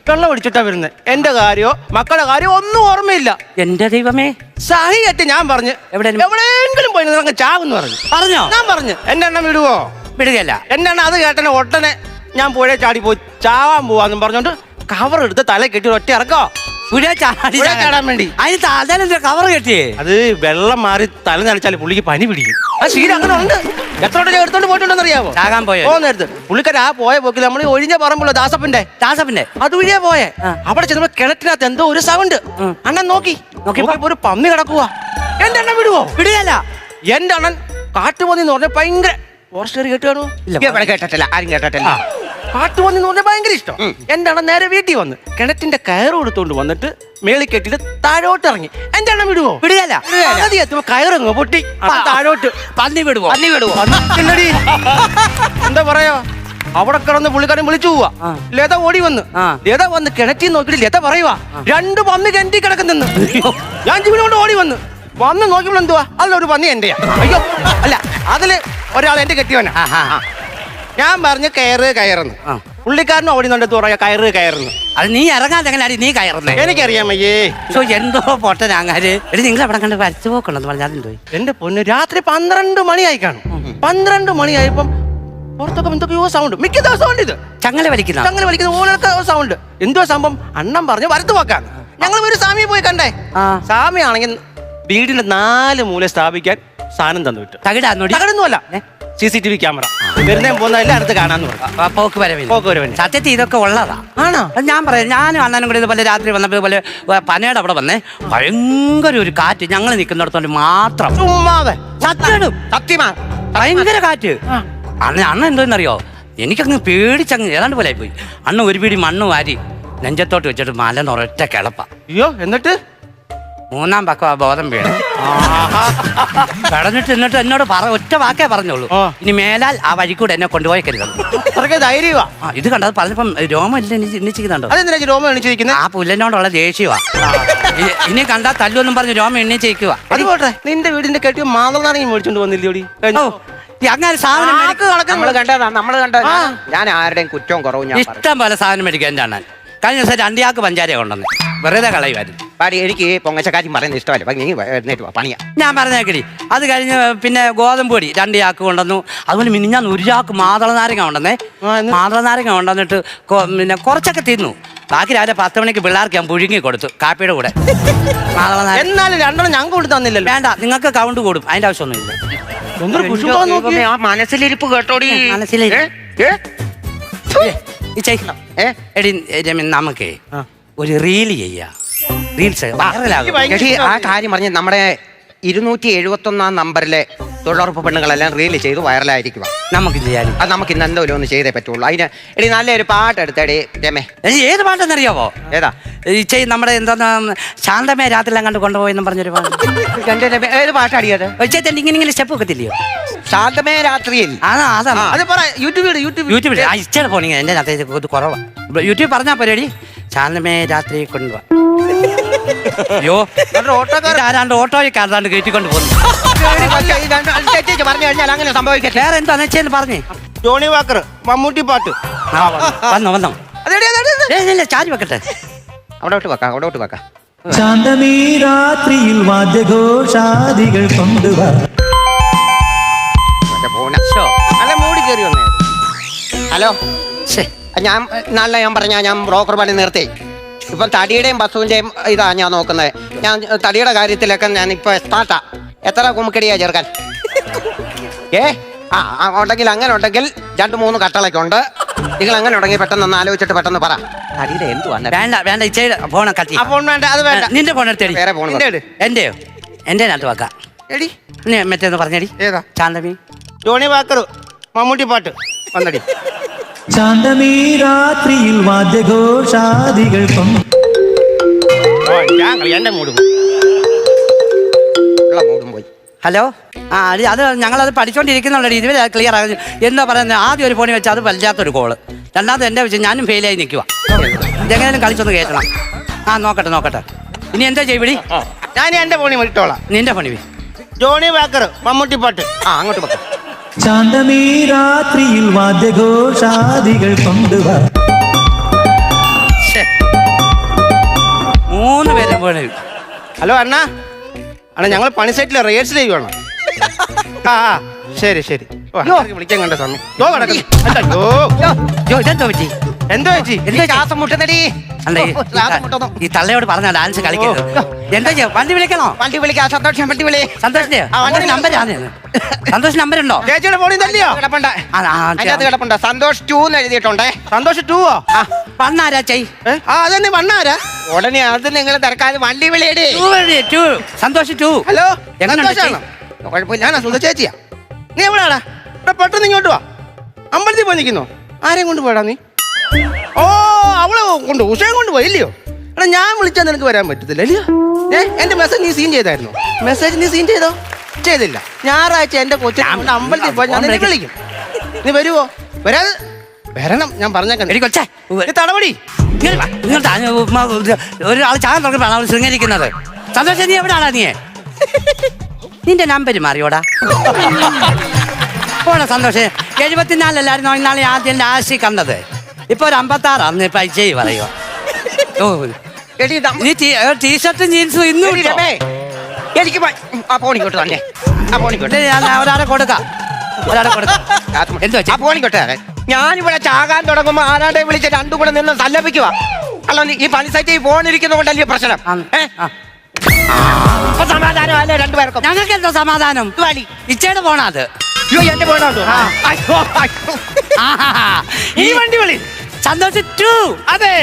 വെള്ളം ഒടിച്ചിട്ടാ വരുന്നത്. എന്റെ കാര്യോ മക്കളുടെ കാര്യോ ഒന്നും ഓർമ്മയില്ല. എന്റെ ദൈവമേ, സഹിയായിട്ട് ഞാൻ പറഞ്ഞു എവിടെയെങ്കിലും പോയി അങ്ങ് ചാവെന്ന് പറഞ്ഞോ? ഞാൻ പറഞ്ഞു എന്റെ എണ്ണം വിടുവോ? വിടുകയല്ല. എന്റെ എണ്ണം അത് കേട്ടനെ ഒട്ടനെ ഞാൻ പുഴ ചാടി പോയി ചാവാൻ പോവാന്നും പറഞ്ഞോണ്ട് കവർ എടുത്ത് തല കെട്ടി ഒറ്റ ഇറക്കോ പുഴ ചാടാൻ വേണ്ടി. അതിന് തലയിലെ കവർ കെട്ടിയേ. അത് വെള്ളം മാറി തല നനച്ചാൽ പുള്ളിക്ക് പനി പിടിക്കും. ആ ശീലം അങ്ങനെ ഉണ്ട്. എത്ര എടുത്തോണ്ട് പോയിട്ടുണ്ടെന്ന് അറിയാമോ? ചാകാൻ പോയോ? നേരത്ത് പുള്ളിക്കാർ ആ പോയ പോക്കിൽ നമ്മൾ ഒഴിഞ്ഞ പറമ്പുള്ള ദാസപ്പന്റെ അതുവഴിയാ പോയെ. അവിടെ ചെന്നപ്പോ കിണറ്റിനകത്ത് എന്തോ ഒരു സൗണ്ട്. അണ്ണൻ നോക്കിയപ്പോ ഒരു പന്നി കിടക്കുക. എന്റെ അണ്ണൻ വിടുവോ? വിടുകയല്ല. എന്റെ അണ്ണൻ കാട്ടുപന്നി എന്ന് പറഞ്ഞാൽ ഭയങ്കര ഫോറസ്റ്റുകാർ കേട്ടോ? കേട്ടിട്ടില്ല, ആരും കേട്ടിട്ടില്ല. കാട്ടുപന്നി എന്ന് പറഞ്ഞാൽ ഭയങ്കര ഇഷ്ടം. എന്റെ അണ്ണൻ നേരെ വീട്ടിൽ വന്ന് കിണറ്റിന്റെ കയറ് കൊടുത്തോണ്ട് വന്നിട്ട് മേളിൽ കെട്ടിട്ട് താഴോട്ട് ഇറങ്ങി. എന്റെ അണ്ണൻ വിടുവോ? വിടുകയല്ല. കയറങ്ങോ പൊട്ടി താഴോട്ട്. പന്നി വിടുവോ? എന്താ പറയാ, അവിടെ കിടന്ന് പുള്ളിക്കാരൻ വിളിച്ചു പോവാ. ലത ഓടി വന്ന് കിണറ്റി നോക്കിട്ട് ലത പറയുവാ 2 പന്നി കിണറ്റി കിടക്കുന്നെന്ന്. ഞാൻ ജീവനോട് ഓടി വന്ന് നോക്കിയപ്പോൾ എന്തുവാ, അതിലൊരു പന്നി എന്റെയാ. അയ്യോ അല്ല, അതില് ഒരാൾ എന്റെ കെട്ടിയവനാ. ഞാൻ പറഞ്ഞു കയറെന്ന്. പുള്ളിക്കാരനും ഓടി നോട്ട് പറയാ കയറുന്നു. അത് നീ ഇറങ്ങാതെ എങ്ങനെയാണ് നീ കയറുന്നേ? എനിക്കറിയാമയ്യേ. എന്തോ പൊട്ടനാങ്ങാര്. നിങ്ങൾ അവിടെ കണ്ട് വരച്ചു പോക്കണെന്ന് പറഞ്ഞാൽ എന്റെ പൊന്ന്, രാത്രി 12 മണിയായി കാണും. 12 മണിയായപ്പം പുറത്തൊക്കെ എന്തൊക്കെയോ സൗണ്ട്. മിക്ക ദിവസം സൗണ്ട് ഇത് ചങ്ങല വലിക്കുന്ന ഓരോക്കെ സൗണ്ട്. എന്തോ സംഭവം അണ്ണൻ പറഞ്ഞ് വരത്ത് പോക്കാൻ. ഞങ്ങൾ ഒരു സ്വാമിയെ പോയി കണ്ടേ. സ്വാമി ആണെങ്കിൽ വീടിന്റെ 4 മൂല സ്ഥാപിക്കാൻ സാധനം തന്നു വിട്ടു. തകിടൊന്നുമല്ല, CCTV ക്യാമറ. വരുന്നേ പോകുന്നതല്ല അടുത്ത് കാണാന്ന് പറഞ്ഞു. പോക്ക് വരവില്ല. സത്യത്തിൽ ഇതൊക്കെ ഉള്ളതാ. ആണോ? ഞാൻ പറയാം, ഞാനും അണ്ണനും കൂടി ഇതുപോലെ രാത്രി വന്നപ്പോ ഇതുപോലെ പനയുടെ അവിടെ വന്നേ, ഭയങ്കര ഒരു കാറ്റ്. ഞങ്ങൾ നിൽക്കുന്നിടത്തോണ്ട് മാത്രം. സത്യമാ, ഭയങ്കര കാറ്റ്. അണ്ണ എന്തോന്നറിയോ, എനിക്കങ്ങ് പേടിച്ചങ്ങ് ഏതാണ്ട് പോലെ പോയി. അണ്ണ ഒരു പിടി മണ്ണ് വാരി നെഞ്ചത്തോട്ട് വെച്ചിട്ട് മല ഒരൊറ്റ കിളപ്പ. അയ്യോ, എന്നിട്ട് 3-ാം പക്കം ബോധം വീണ് കടന്നിട്ട് എന്നോട് ഒറ്റ വാക്കേ പറഞ്ഞോളൂ, ഇനി മേലാൽ ആ വഴി കൂടെ എന്നെ കൊണ്ടുപോയേക്കരുത്. ധൈര്യമാ. ഇത് കണ്ടത് പറഞ്ഞപ്പം രോമം എണ്ണിച്ചിരിക്കുന്നുണ്ടോ? രോമം എണ്ണിച്ചിരിക്കുന്നത് ആ പുല്ലിനോടുള്ള ദേഷ്യവാ. ഇനി കണ്ടാ തല്ലൊന്നും പറഞ്ഞ് രോമം എണ്ണിച്ചിരിക്കുക. അതുപോട്ടെ, നിന്റെ വീടിന്റെ കെട്ടിയ മാതളനാണെങ്കിൽ മേടിച്ചോണ്ട് വന്നില്ലോടി. അങ്ങനെ സാധനം നമ്മള് കണ്ടതാ. ഞാൻ ആരുടെയും കുറ്റവും കുറവും ഇഷ്ടം പോലെ സാധനം മേടിക്കാൻ എന്റെ അണ്ണൻ. കഴിഞ്ഞ ദിവസം 2 ചാക്ക് പഞ്ചാര കൊണ്ടുവന്ന് വെറുതെ കളയുമായിരുന്നു. എനിക്ക് പൊങ്ങച്ചക്കാരി പറയുന്നത് ഇഷ്ടമല്ല. പണിയാ ഞാൻ പറഞ്ഞേക്കടി. അത് കഴിഞ്ഞ് പിന്നെ ഗോതമ്പ് പൊടി 2 ചാക്ക് കൊണ്ടുവന്നു. അതുപോലെ മിനിഞ്ഞാൻ 1 ചാക്ക് മാതള നാരങ്ങ കൊണ്ടുവന്നേ. മാതള നാരങ്ങ കൊണ്ടുവന്നിട്ട് പിന്നെ കുറച്ചൊക്കെ തിന്നു. ബാക്കി രാവിലെ 10 മണിക്ക് പിള്ളേർക്ക് ഞാൻ പുഴുങ്ങി കൊടുത്തു കാപ്പിയുടെ കൂടെ. മാതള നാരങ്ങ എന്നാലും 2 ഞങ്ങൾക്ക് കൊണ്ട് തന്നില്ലല്ലോ. വേണ്ട, നിങ്ങൾക്ക് കൗണ്ട് കൂടും, അതിന്റെ ആവശ്യമൊന്നുമില്ല. മനസ്സിലിരിപ്പ് കേട്ടോടി. എടി നമുക്കേ ഒരു റീൽ ചെയ്യാം. റീൽസ് ആ കാര്യം പറഞ്ഞ് നമ്മുടെ 271 നമ്പറിലെ തൊഴിലുറപ്പ് പെണ്ണുങ്ങളെല്ലാം റീൽ ചെയ്ത് വൈറലായിരിക്കുക. നമുക്ക് ചെയ്യാൻ അത് നമുക്ക് ഇന്ന് എന്തെങ്കിലും ഒന്ന് ചെയ്തേ പറ്റുള്ളൂ. അതിന് എടി നല്ലൊരു പാട്ട് എടുത്തേടി രമേ. ഏത് പാട്ടെന്നറിയാവോ? ഏതാ നമ്മുടെ എന്താ ശാന്തമേ രാത്രിയെല്ലാം കണ്ട് കൊണ്ടുപോയെന്നും പറഞ്ഞൊരു പാട്ട്. ഏത് പാട്ടാടിയത്? ഇങ്ങനെ സ്റ്റെപ്പ് വെക്കത്തില്ലയോ? ശാന്തമേ രാത്രിയിൽ. അത് പറ. യൂട്യൂബിൽ ഇഷ്ടം പോണെങ്കിൽ എന്റെ അകത്തേക്ക് കുറവാ. യൂട്യൂബ് പറഞ്ഞാ പോരേടി, ശാന്തമേ രാത്രി കൊണ്ടുപോവാ. അയ്യോ, ആരാണ്ട് ഓട്ടോയിൽ കാർത്താണ്ട് കയറ്റിക്കൊണ്ട് പോകുന്നു. പറഞ്ഞു കഴിഞ്ഞാൽ അങ്ങനെ സംഭവിക്കട്ടെ. വേറെ എന്താന്ന് വെച്ചാൽ പറഞ്ഞേ. ജോണി വാക്കർ മമ്മൂട്ടി പാട്ട് വന്നോ. ചാരി വെക്കട്ടെ. അവിടോട്ട് വെക്കാം. ശാന്തമീ രാത്രിയിൽ വാദ്യഘോഷാദികൾ കൊണ്ടുവാ. നല്ല മൂടി കയറി വന്നേ. ഹലോ, ഞാൻ പറഞ്ഞ ഞാൻ ബ്രോക്കർ പണി നിർത്തി. ഇപ്പം തടിയുടെയും ബസ്സുവിന്റെയും ഇതാ ഞാൻ നോക്കുന്നത്. ഞാൻ തടിയുടെ കാര്യത്തിലൊക്കെ ഞാൻ ഇപ്പൊ എക്സ്പാർട്ടാ. എത്ര കുമ്മിക്കടിയാ ചേർക്കാൻ? ഉണ്ടെങ്കിൽ അങ്ങനെ ഉണ്ടെങ്കിൽ 2-3 കട്ടളൊക്കെ ഉണ്ട്. നിങ്ങൾ അങ്ങനെ ഉണ്ടെങ്കിൽ പെട്ടെന്ന് ഒന്ന് ആലോചിച്ചിട്ട് പെട്ടെന്ന് പറ. തടിയുടെ എന്തുവാ? വേണ്ട ഇച്ചയുടെ ഫോൺ കത്തി. വേണ്ട, അത് വേണ്ട. നിന്റെ ഫോൺ എടുത്തേടി. വേറെ ഫോൺ എന്റെയോ? എന്റെ നട്ട് വെക്കാം. മറ്റേന്ന് പറഞ്ഞേടി. ഏതാ? ശാന്തമി ജോണി വാക്കർ മമ്മൂട്ടി പാട്ട് വന്നടി. ശാന്തമീ രാത്രിയിൽ വാദ്യഘോഷാദികൾ എന്റെ മൂടും പോയി. ഹലോ, അത് ഞങ്ങളത് പഠിച്ചുകൊണ്ടിരിക്കുന്നുണ്ട്. ഇതുവരെ ക്ലിയർ ആകുന്നു. എന്താ പറയുന്നത്, ആദ്യം ഒരു ഫോണിൽ വെച്ചാൽ അത് വല്ലാത്തൊരു കോള്. രണ്ടാമത് എൻ്റെ വെച്ച് ഞാനും ഫെയിലായി നിൽക്കുക. ഇതെങ്ങനെയും കളിച്ചൊന്ന് കേൾക്കണം. നോക്കട്ടെ. ഇനി എന്താ ചെയ്യടി? ഞാൻ എന്റെ ഫോണിൽ വിട്ടോളാം. നിന്റെ ഫോണിൽ ജോണി വാക്കർ മമ്മൂട്ടി പാട്ട് അങ്ങോട്ട് വെക്കാം. ശാന്തമീ രാത്രിയിൽ വാദ്യഘോഷാദികൾ കൊണ്ടുവാ. 3 പേരും പോണേ. ഹലോ അണ്ണാ, ഞങ്ങൾ പണി സൈറ്റിൽ റിഹേഴ്സൽ ചെയ്യുവാണ്. ശരി വിളിക്കാൻ കണ്ട സമയം. ഇതെന്തോ പറ്റി? എന്തോ ചേച്ചി എന്തോ ശ്വാസം മുട്ടുന്നടി അല്ല ശ്വാസം മുട്ടുന്നു. ഈ തള്ളയോട് പറഞ്ഞ ഡാൻസ് കളിക്കരുത്. എന്താ ചെയ്യാ? വണ്ടി വിളിക്കണോ? വണ്ടി വിളിക്കാ സന്തോഷം വണ്ടി വിളി സന്തോഷിന്റെ നമ്പരാണ്. സന്തോഷ് നമ്പരുണ്ടോ? ചേച്ചിയുടെ ഫോണിൽ തന്നെയോ കിടപ്പുണ്ട് അതിനകത്ത് കിടപ്പുണ്ട് സന്തോഷ് 2 എന്ന് എഴുതിയിട്ടുണ്ടേ സന്തോഷം 2 വണ്ണാരാ ചെയ് അതന്നെ വണ്ണാരാ ഉടനെ അത് നിങ്ങൾ തിരക്കാതെ വണ്ടി വിളിയടി സന്തോഷ് 2. ഹലോ എങ്ങനെ സന്തോഷാണോ? കുഴപ്പമില്ല ഞാനാ സുധ ചേച്ചിയാ. നീ എവിടാടാ? ഇവിടെ പെട്ടെന്ന് ഇങ്ങോട്ട് വാ. അമ്പലത്തിൽ പോയി നിൽക്കുന്നോ? ആരെയും കൊണ്ട് പോയടാ നീ? ഓ അവളെ കൊണ്ട് ഉഷയും കൊണ്ട് പോയി ഇല്ലയോ? എടാ ഞാൻ വിളിച്ചാൽ നിനക്ക് വരാൻ പറ്റത്തില്ല അല്ലയോ? എന്റെ മെസ്സേജ് നീ സീൻ ചെയ്തായിരുന്നു? മെസ്സേജ് നീ സീൻ ചെയ്തോ? ചെയ്തില്ല. ഞായറാഴ്ച എന്റെ കൊച്ചിനെ കൊണ്ട് അമ്പലത്തിൽ പോയി ഞാൻ നിന്നെ വിളിക്കും. നീ വരുവോ? വരാതെ വരണം. ഞാൻ പറഞ്ഞേക്കാം. നീ തടപടി. ഒരാൾ ചാൻ തുടങ്ങി അവൾ ശൃംഗരിക്കുന്നത്. സന്തോഷം നീ എവിടാണാ നീ? നിന്റെ നമ്പര് മാറിയോടാ? പോണ സന്തോഷം 74 ഇന്നാളെ ആദ്യം ലാസ്റ്റ് കണ്ടത്. ഇപ്പൊ ഒരു 56 പൈസ പറയുക. ഓ നീ ടീഷർട്ടും ജീൻസും ഇന്നും എനിക്ക് ആ ഫോണിക്കോട്ട് തന്നെ ആ ഫോണിക്കോട്ട് ഒരാളെ കൊടുക്കാം. ആ ഫോണിക്കോട്ടെ ഞാനിവിടെ ചാകാൻ തുടങ്ങുമ്പോ ആരാണ്ടെ വിളിച്ച് രണ്ടും കൂടെ നിന്ന് സല്ലപിക്കുക. അല്ല ഈ പണി സൈറ്റിൽ ഫോണിരിക്കുന്ന കൊണ്ടല്ലേ പ്രശ്നം. സമാധാനം അല്ലേ രണ്ടുപേർക്കും? ഞങ്ങൾക്ക് എന്തോ സമാധാനം? ഇച്ചയുടെ പോണ അത്. എന്റെ ഫോണോ? ഈ വണ്ടി വിളി സന്തോഷം 2. അതെ